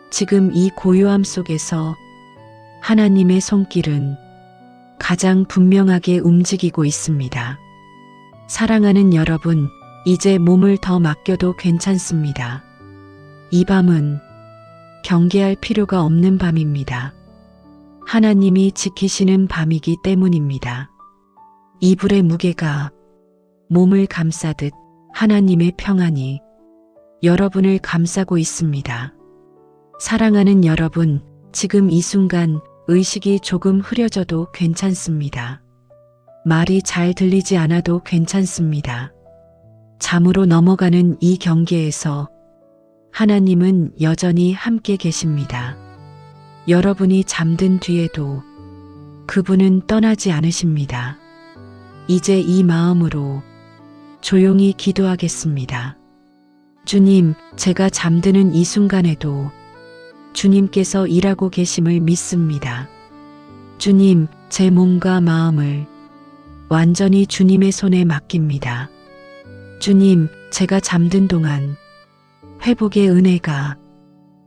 지금 이 고요함 속에서 하나님의 손길은 가장 분명하게 움직이고 있습니다. 사랑하는 여러분, 이제 몸을 더 맡겨도 괜찮습니다. 이 밤은 경계할 필요가 없는 밤입니다. 하나님이 지키시는 밤이기 때문입니다. 이불의 무게가 몸을 감싸듯 하나님의 평안이 여러분을 감싸고 있습니다. 사랑하는 여러분, 지금 이 순간 의식이 조금 흐려져도 괜찮습니다. 말이 잘 들리지 않아도 괜찮습니다. 잠으로 넘어가는 이 경계에서 하나님은 여전히 함께 계십니다. 여러분이 잠든 뒤에도 그분은 떠나지 않으십니다. 이제 이 마음으로 조용히 기도하겠습니다. 주님, 제가 잠드는 이 순간에도 주님께서 일하고 계심을 믿습니다. 주님, 제 몸과 마음을 완전히 주님의 손에 맡깁니다. 주님, 제가 잠든 동안 회복의 은혜가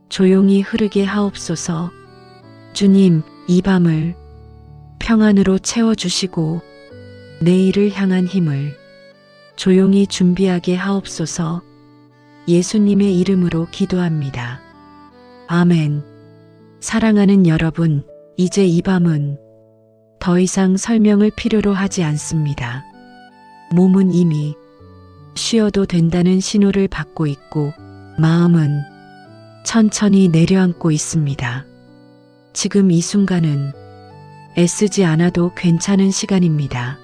조용히 흐르게 하옵소서. 주님, 이 밤을 평안으로 채워주시고 내일을 향한 힘을 조용히 준비하게 하옵소서. 예수님의 이름으로 기도합니다. 아멘. 사랑하는 여러분, 이제 이 밤은 더 이상 설명을 필요로 하지 않습니다. 몸은 이미 쉬어도 된다는 신호를 받고 있고 마음은 천천히 내려앉고 있습니다. 지금 이 순간은 애쓰지 않아도 괜찮은 시간입니다.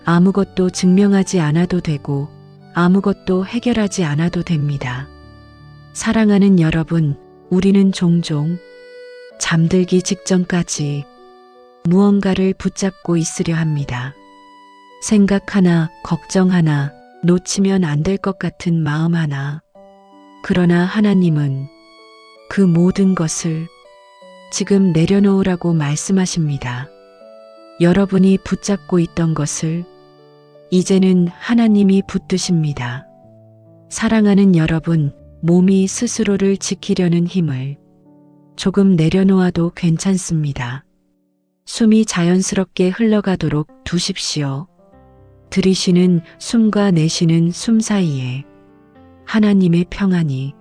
아무것도 증명하지 않아도 되고 아무것도 해결하지 않아도 됩니다. 사랑하는 여러분, 우리는 종종 잠들기 직전까지 무언가를 붙잡고 있으려 합니다. 생각 하나, 걱정 하나, 놓치면 안 될 것 같은 마음 하나. 그러나 하나님은 그 모든 것을 지금 내려놓으라고 말씀하십니다. 여러분이 붙잡고 있던 것을 이제는 하나님이 붙드십니다. 사랑하는 여러분, 몸이 스스로를 지키려는 힘을 조금 내려놓아도 괜찮습니다. 숨이 자연스럽게 흘러가도록 두십시오. 들이쉬는 숨과 내쉬는 숨 사이에 하나님의 평안이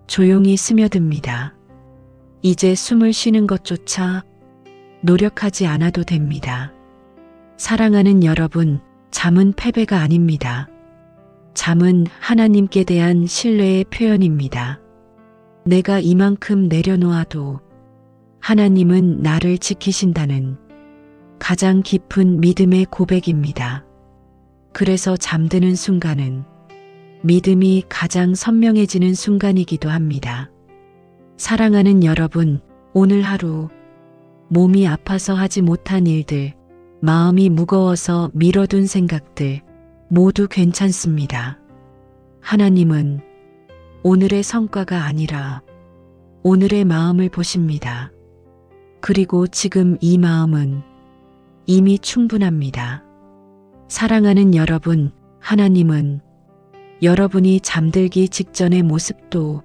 조용히 스며듭니다. 이제 숨을 쉬는 것조차 노력하지 않아도 됩니다. 사랑하는 여러분, 잠은 패배가 아닙니다. 잠은 하나님께 대한 신뢰의 표현입니다. 내가 이만큼 내려놓아도 하나님은 나를 지키신다는 가장 깊은 믿음의 고백입니다. 그래서 잠드는 순간은 믿음이 가장 선명해지는 순간이기도 합니다. 사랑하는 여러분, 오늘 하루 몸이 아파서 하지 못한 일들, 마음이 무거워서 미뤄둔 생각들 모두 괜찮습니다. 하나님은 오늘의 성과가 아니라 오늘의 마음을 보십니다. 그리고 지금 이 마음은 이미 충분합니다. 사랑하는 여러분, 하나님은 여러분이 잠들기 직전의 모습도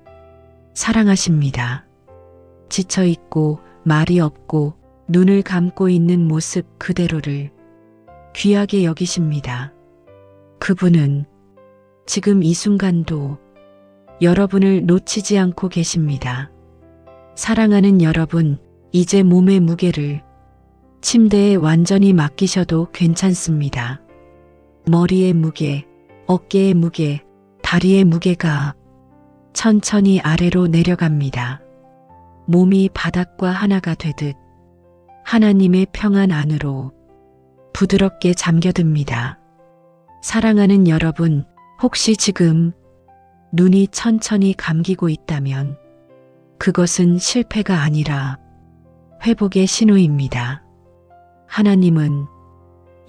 사랑하십니다. 지쳐있고 말이 없고 눈을 감고 있는 모습 그대로를 귀하게 여기십니다. 그분은 지금 이 순간도 여러분을 놓치지 않고 계십니다. 사랑하는 여러분, 이제 몸의 무게를 침대에 완전히 맡기셔도 괜찮습니다. 머리의 무게, 어깨의 무게, 다리의 무게가 천천히 아래로 내려갑니다. 몸이 바닥과 하나가 되듯 하나님의 평안 안으로 부드럽게 잠겨듭니다. 사랑하는 여러분, 혹시 지금 눈이 천천히 감기고 있다면 그것은 실패가 아니라 회복의 신호입니다. 하나님은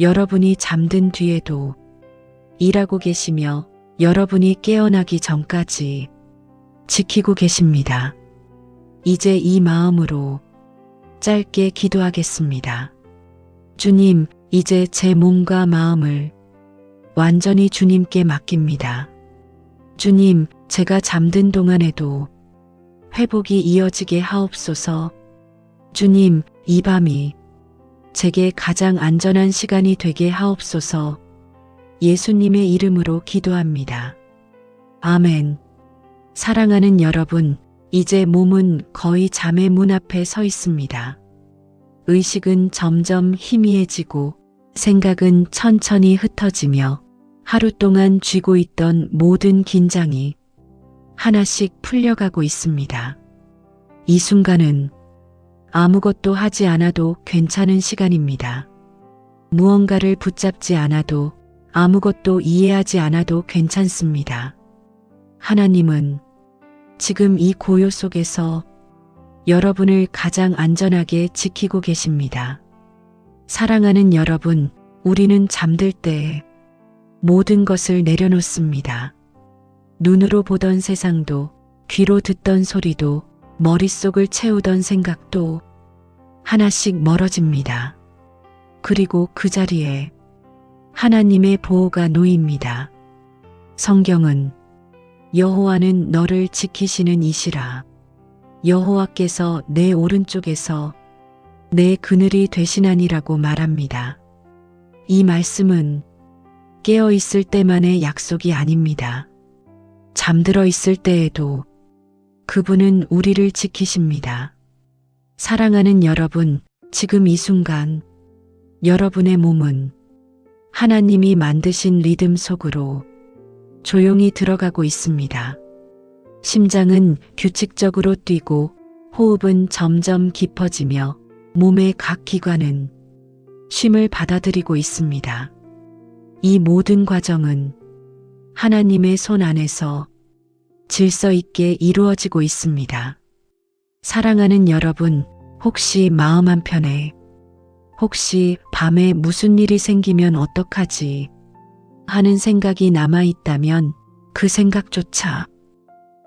여러분이 잠든 뒤에도 일하고 계시며 여러분이 깨어나기 전까지 지키고 계십니다. 이제 이 마음으로 짧게 기도하겠습니다. 주님, 이제 제 몸과 마음을 완전히 주님께 맡깁니다. 주님, 제가 잠든 동안에도 회복이 이어지게 하옵소서. 주님, 이 밤이 제게 가장 안전한 시간이 되게 하옵소서. 예수님의 이름으로 기도합니다. 아멘. 사랑하는 여러분, 이제 몸은 거의 잠의 문 앞에 서 있습니다. 의식은 점점 희미해지고 생각은 천천히 흩어지며 하루 동안 쥐고 있던 모든 긴장이 하나씩 풀려가고 있습니다. 이 순간은 아무것도 하지 않아도 괜찮은 시간입니다. 무언가를 붙잡지 않아도 아무것도 이해하지 않아도 괜찮습니다. 하나님은 지금 이 고요 속에서 여러분을 가장 안전하게 지키고 계십니다. 사랑하는 여러분, 우리는 잠들 때 모든 것을 내려놓습니다. 눈으로 보던 세상도, 귀로 듣던 소리도, 머릿속을 채우던 생각도 하나씩 멀어집니다. 그리고 그 자리에 하나님의 보호가 놓입니다. 성경은 여호와는 너를 지키시는 이시라. 여호와께서 내 오른쪽에서 내 그늘이 되시나니라고 말합니다. 이 말씀은 깨어 있을 때만의 약속이 아닙니다. 잠들어 있을 때에도 그분은 우리를 지키십니다. 사랑하는 여러분, 지금 이 순간 여러분의 몸은 하나님이 만드신 리듬 속으로 조용히 들어가고 있습니다. 심장은 규칙적으로 뛰고 호흡은 점점 깊어지며 몸의 각 기관은 쉼을 받아들이고 있습니다. 이 모든 과정은 하나님의 손 안에서 질서 있게 이루어지고 있습니다. 사랑하는 여러분, 혹시 마음 한편에 혹시 밤에 무슨 일이 생기면 어떡하지 하는 생각이 남아있다면 그 생각조차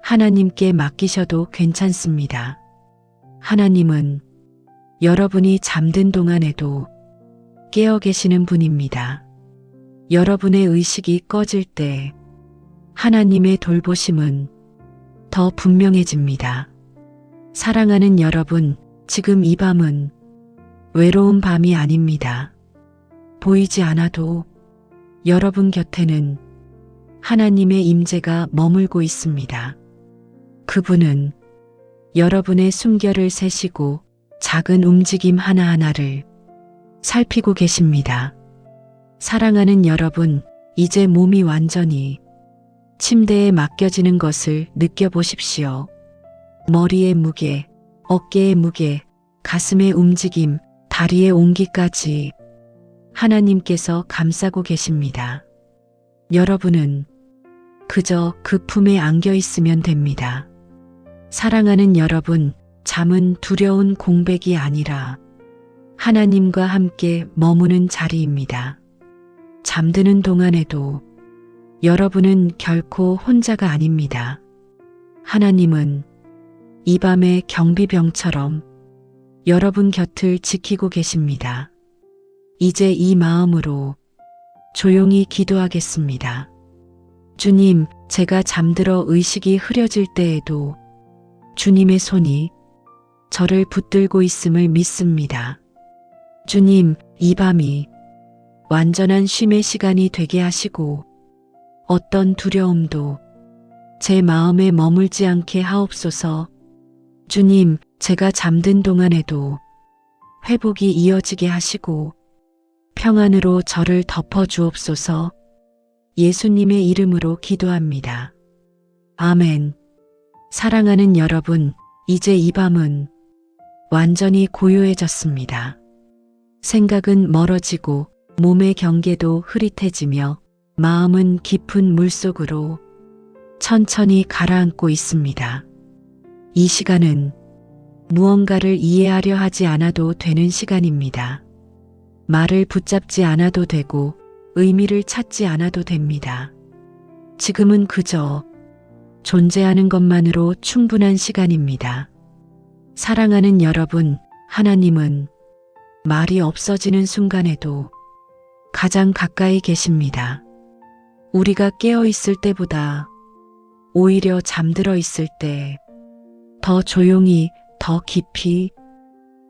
하나님께 맡기셔도 괜찮습니다. 하나님은 여러분이 잠든 동안에도 깨어 계시는 분입니다. 여러분의 의식이 꺼질 때 하나님의 돌보심은 더 분명해집니다. 사랑하는 여러분, 지금 이 밤은 외로운 밤이 아닙니다. 보이지 않아도 여러분 곁에는 하나님의 임재가 머물고 있습니다. 그분은 여러분의 숨결을 세시고 작은 움직임 하나하나를 살피고 계십니다. 사랑하는 여러분, 이제 몸이 완전히 침대에 맡겨지는 것을 느껴보십시오. 머리의 무게, 어깨의 무게, 가슴의 움직임, 다리의 온기까지 하나님께서 감싸고 계십니다. 여러분은 그저 그 품에 안겨 있으면 됩니다. 사랑하는 여러분, 잠은 두려운 공백이 아니라 하나님과 함께 머무는 자리입니다. 잠드는 동안에도 여러분은 결코 혼자가 아닙니다. 하나님은 이 밤의 경비병처럼 여러분 곁을 지키고 계십니다. 이제 이 마음으로 조용히 기도하겠습니다. 주님, 제가 잠들어 의식이 흐려질 때에도 주님의 손이 저를 붙들고 있음을 믿습니다. 주님, 이 밤이 완전한 쉼의 시간이 되게 하시고 어떤 두려움도 제 마음에 머물지 않게 하옵소서. 주님, 제가 잠든 동안에도 회복이 이어지게 하시고 평안으로 저를 덮어 주옵소서. 예수님의 이름으로 기도합니다. 아멘. 사랑하는 여러분, 이제 이 밤은 완전히 고요해졌습니다. 생각은 멀어지고 몸의 경계도 흐릿해지며 마음은 깊은 물속으로 천천히 가라앉고 있습니다. 이 시간은 무언가를 이해하려 하지 않아도 되는 시간입니다. 말을 붙잡지 않아도 되고 의미를 찾지 않아도 됩니다. 지금은 그저 존재하는 것만으로 충분한 시간입니다. 사랑하는 여러분, 하나님은 말이 없어지는 순간에도 가장 가까이 계십니다. 우리가 깨어 있을 때보다 오히려 잠들어 있을 때 더 조용히, 더 깊이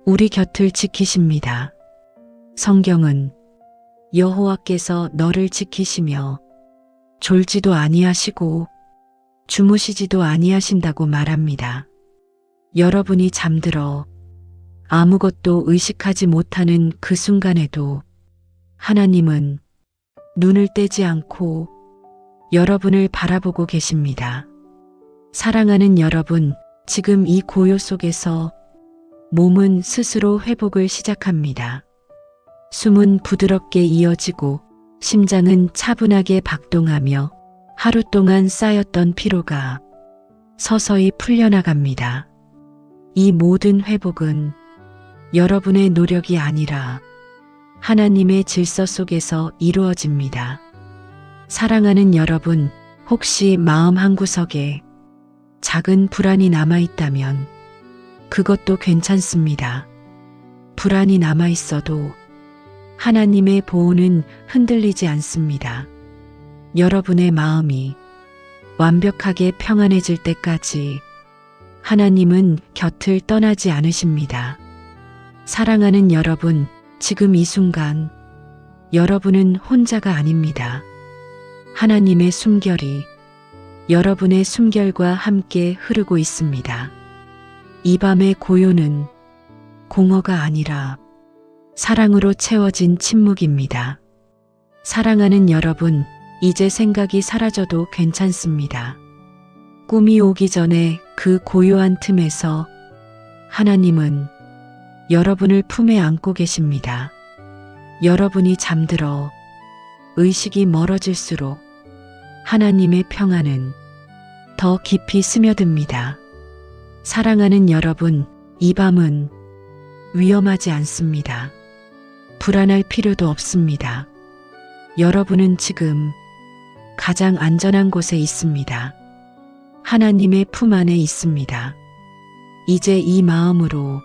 우리 곁을 지키십니다. 성경은 여호와께서 너를 지키시며 졸지도 아니하시고 주무시지도 아니하신다고 말합니다. 여러분이 잠들어 아무것도 의식하지 못하는 그 순간에도 하나님은 눈을 떼지 않고 여러분을 바라보고 계십니다. 사랑하는 여러분, 지금 이 고요 속에서 몸은 스스로 회복을 시작합니다. 숨은 부드럽게 이어지고 심장은 차분하게 박동하며 하루 동안 쌓였던 피로가 서서히 풀려나갑니다. 이 모든 회복은 여러분의 노력이 아니라 하나님의 질서 속에서 이루어집니다. 사랑하는 여러분, 혹시 마음 한구석에 작은 불안이 남아있다면 그것도 괜찮습니다. 불안이 남아있어도 하나님의 보호는 흔들리지 않습니다. 여러분의 마음이 완벽하게 평안해질 때까지 하나님은 곁을 떠나지 않으십니다. 사랑하는 여러분, 지금 이 순간 여러분은 혼자가 아닙니다. 하나님의 숨결이 여러분의 숨결과 함께 흐르고 있습니다. 이 밤의 고요는 공허가 아니라 사랑으로 채워진 침묵입니다. 사랑하는 여러분, 이제 생각이 사라져도 괜찮습니다. 꿈이 오기 전에 그 고요한 틈에서 하나님은 여러분을 품에 안고 계십니다. 여러분이 잠들어 의식이 멀어질수록 하나님의 평안은 더 깊이 스며듭니다. 사랑하는 여러분, 이 밤은 위험하지 않습니다. 불안할 필요도 없습니다. 여러분은 지금 가장 안전한 곳에 있습니다. 하나님의 품 안에 있습니다. 이제 이 마음으로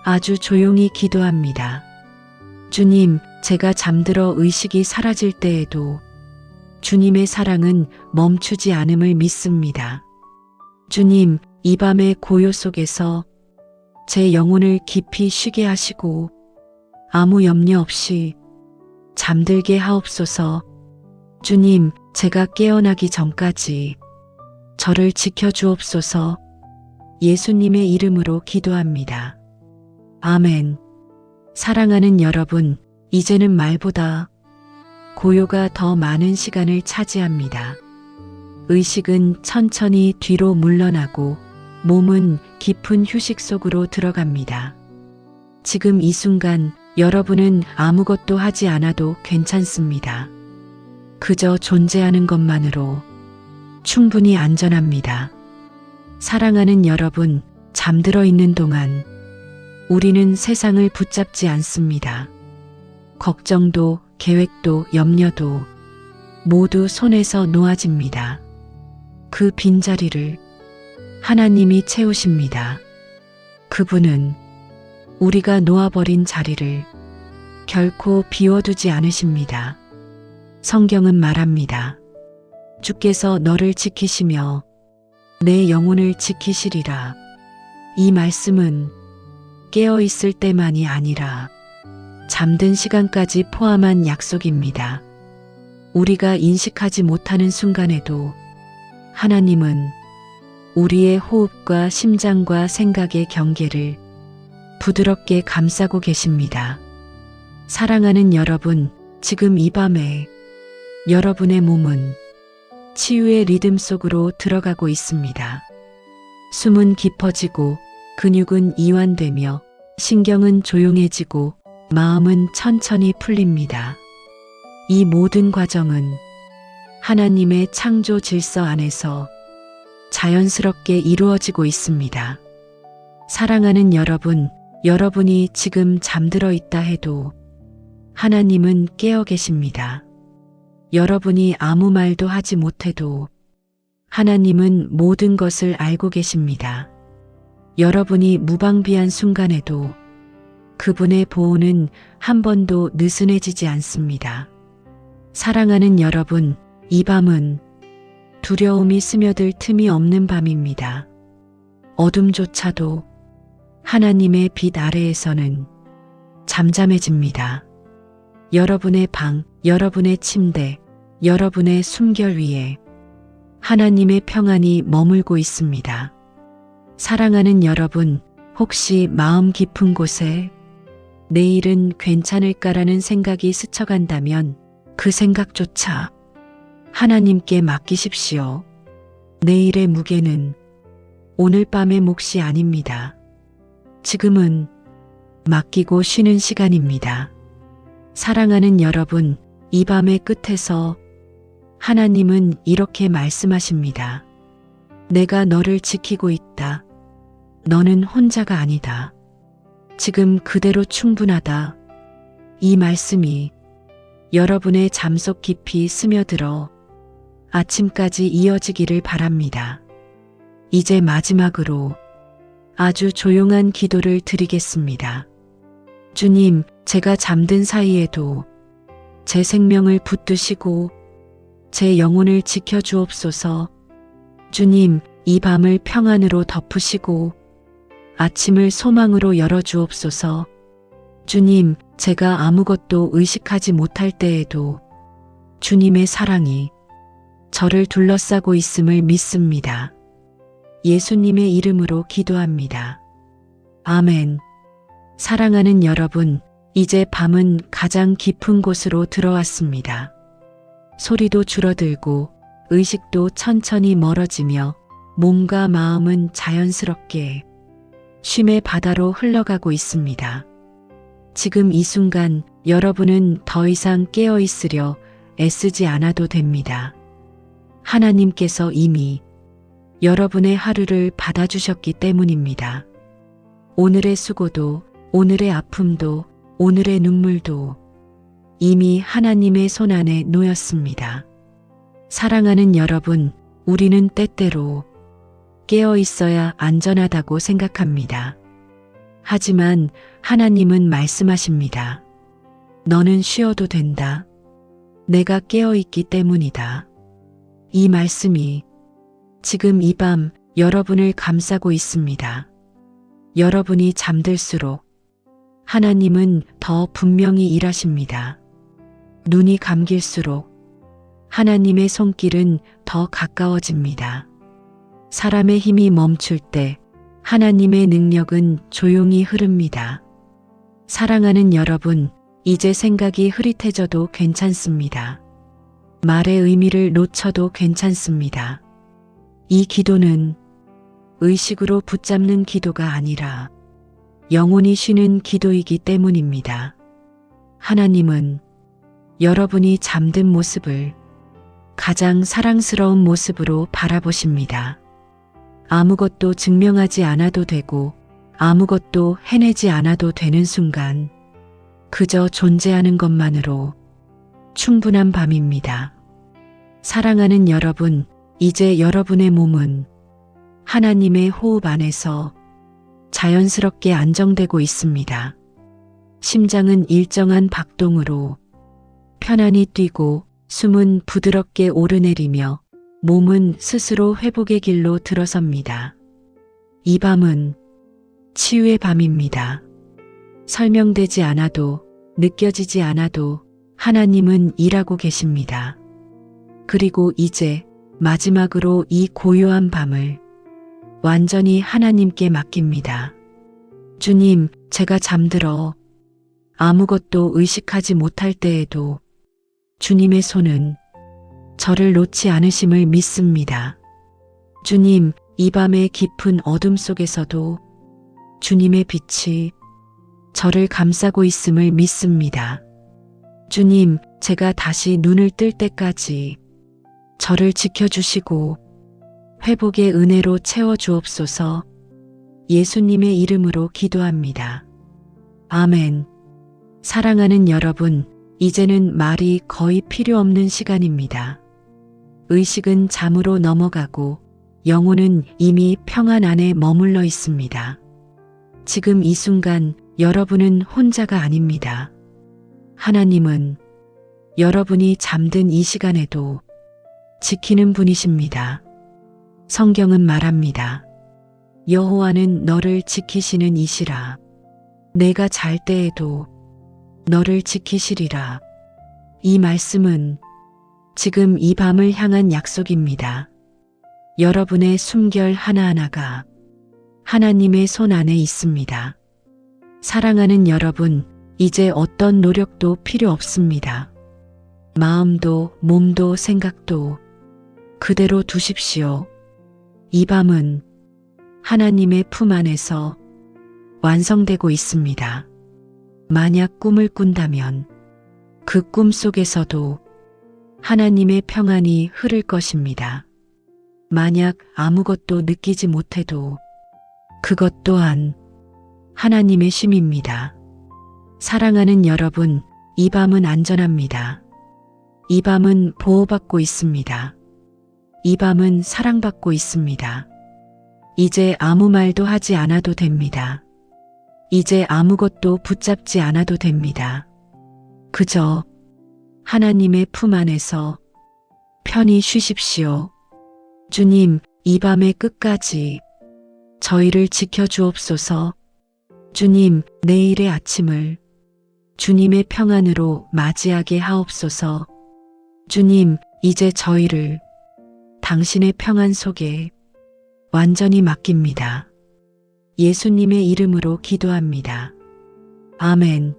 아주 조용히 기도합니다. 주님, 제가 잠들어 의식이 사라질 때에도 주님의 사랑은 멈추지 않음을 믿습니다. 주님, 이 밤의 고요 속에서 제 영혼을 깊이 쉬게 하시고 아무 염려 없이 잠들게 하옵소서. 주님, 제가 깨어나기 전까지 저를 지켜주옵소서. 예수님의 이름으로 기도합니다. 아멘. 사랑하는 여러분, 이제는 말보다 고요가 더 많은 시간을 차지합니다. 의식은 천천히 뒤로 물러나고 몸은 깊은 휴식 속으로 들어갑니다. 지금 이 순간 여러분은 아무것도 하지 않아도 괜찮습니다. 그저 존재하는 것만으로 충분히 안전합니다. 사랑하는 여러분, 잠들어 있는 동안 우리는 세상을 붙잡지 않습니다. 걱정도, 계획도, 염려도 모두 손에서 놓아집니다. 그 빈자리를 하나님이 채우십니다. 그분은 우리가 놓아버린 자리를 결코 비워두지 않으십니다. 성경은 말합니다. 주께서 너를 지키시며 내 영혼을 지키시리라. 이 말씀은 깨어있을 때만이 아니라 잠든 시간까지 포함한 약속입니다. 우리가 인식하지 못하는 순간에도 하나님은 우리의 호흡과 심장과 생각의 경계를 부드럽게 감싸고 계십니다. 사랑하는 여러분, 지금 이 밤에 여러분의 몸은 치유의 리듬 속으로 들어가고 있습니다. 숨은 깊어지고 근육은 이완되며 신경은 조용해지고 마음은 천천히 풀립니다. 이 모든 과정은 하나님의 창조 질서 안에서 자연스럽게 이루어지고 있습니다. 사랑하는 여러분, 여러분이 지금 잠들어 있다 해도 하나님은 깨어 계십니다. 여러분이 아무 말도 하지 못해도 하나님은 모든 것을 알고 계십니다. 여러분이 무방비한 순간에도 그분의 보호는 한 번도 느슨해지지 않습니다. 사랑하는 여러분, 이 밤은 두려움이 스며들 틈이 없는 밤입니다. 어둠조차도 하나님의 빛 아래에서는 잠잠해집니다. 여러분의 방, 여러분의 침대, 여러분의 숨결 위에 하나님의 평안이 머물고 있습니다. 사랑하는 여러분, 혹시 마음 깊은 곳에 내일은 괜찮을까라는 생각이 스쳐간다면 그 생각조차 하나님께 맡기십시오. 내일의 무게는 오늘 밤의 몫이 아닙니다. 지금은 맡기고 쉬는 시간입니다. 사랑하는 여러분, 이 밤의 끝에서 하나님은 이렇게 말씀하십니다. 내가 너를 지키고 있다. 너는 혼자가 아니다. 지금 그대로 충분하다. 이 말씀이 여러분의 잠속 깊이 스며들어 아침까지 이어지기를 바랍니다. 이제 마지막으로 아주 조용한 기도를 드리겠습니다. 주님, 제가 잠든 사이에도 제 생명을 붙드시고 제 영혼을 지켜주옵소서. 주님, 이 밤을 평안으로 덮으시고 아침을 소망으로 열어주옵소서. 주님, 제가 아무것도 의식하지 못할 때에도 주님의 사랑이 저를 둘러싸고 있음을 믿습니다. 예수님의 이름으로 기도합니다. 아멘. 사랑하는 여러분, 이제 밤은 가장 깊은 곳으로 들어왔습니다. 소리도 줄어들고 의식도 천천히 멀어지며 몸과 마음은 자연스럽게 쉼의 바다로 흘러가고 있습니다. 지금 이 순간 여러분은 더 이상 깨어 있으려 애쓰지 않아도 됩니다. 하나님께서 이미 여러분의 하루를 받아주셨기 때문입니다. 오늘의 수고도, 오늘의 아픔도, 오늘의 눈물도 이미 하나님의 손 안에 놓였습니다. 사랑하는 여러분, 우리는 때때로 깨어 있어야 안전하다고 생각합니다. 하지만 하나님은 말씀하십니다. 너는 쉬어도 된다. 내가 깨어 있기 때문이다. 이 말씀이 지금 이 밤 여러분을 감싸고 있습니다. 여러분이 잠들수록 하나님은 더 분명히 일하십니다. 눈이 감길수록 하나님의 손길은 더 가까워집니다. 사람의 힘이 멈출 때 하나님의 능력은 조용히 흐릅니다. 사랑하는 여러분, 이제 생각이 흐릿해져도 괜찮습니다. 말의 의미를 놓쳐도 괜찮습니다. 이 기도는 의식으로 붙잡는 기도가 아니라 영혼이 쉬는 기도이기 때문입니다. 하나님은 여러분이 잠든 모습을 가장 사랑스러운 모습으로 바라보십니다. 아무것도 증명하지 않아도 되고 아무것도 해내지 않아도 되는 순간 그저 존재하는 것만으로 충분한 밤입니다. 사랑하는 여러분, 이제 여러분의 몸은 하나님의 호흡 안에서 자연스럽게 안정되고 있습니다. 심장은 일정한 박동으로 편안히 뛰고 숨은 부드럽게 오르내리며 몸은 스스로 회복의 길로 들어섭니다. 이 밤은 치유의 밤입니다. 설명되지 않아도 느껴지지 않아도 하나님은 일하고 계십니다. 그리고 이제 마지막으로 이 고요한 밤을 완전히 하나님께 맡깁니다. 주님, 제가 잠들어 아무것도 의식하지 못할 때에도 주님의 손은 저를 놓지 않으심을 믿습니다. 주님, 이 밤의 깊은 어둠 속에서도 주님의 빛이 저를 감싸고 있음을 믿습니다. 주님, 제가 다시 눈을 뜰 때까지 저를 지켜주시고 회복의 은혜로 채워주옵소서. 예수님의 이름으로 기도합니다. 아멘. 사랑하는 여러분, 이제는 말이 거의 필요 없는 시간입니다. 의식은 잠으로 넘어가고 영혼은 이미 평안 안에 머물러 있습니다. 지금 이 순간 여러분은 혼자가 아닙니다. 하나님은 여러분이 잠든 이 시간에도 지키는 분이십니다. 성경은 말합니다. 여호와는 너를 지키시는 이시라. 내가 잘 때에도 너를 지키시리라. 이 말씀은 지금 이 밤을 향한 약속입니다. 여러분의 숨결 하나하나가 하나님의 손 안에 있습니다. 사랑하는 여러분, 이제 어떤 노력도 필요 없습니다. 마음도 몸도 생각도 그대로 두십시오. 이 밤은 하나님의 품 안에서 완성되고 있습니다. 만약 꿈을 꾼다면 그 꿈 속에서도 하나님의 평안이 흐를 것입니다. 만약 아무것도 느끼지 못해도 그것 또한 하나님의 쉼입니다. 사랑하는 여러분, 이 밤은 안전합니다. 이 밤은 보호받고 있습니다. 이 밤은 사랑받고 있습니다. 이제 아무 말도 하지 않아도 됩니다. 이제 아무것도 붙잡지 않아도 됩니다. 그저 하나님의 품 안에서 편히 쉬십시오. 주님, 이 밤의 끝까지 저희를 지켜주옵소서. 주님, 내일의 아침을 주님의 평안으로 맞이하게 하옵소서. 주님, 이제 저희를 당신의 평안 속에 완전히 맡깁니다. 예수님의 이름으로 기도합니다. 아멘.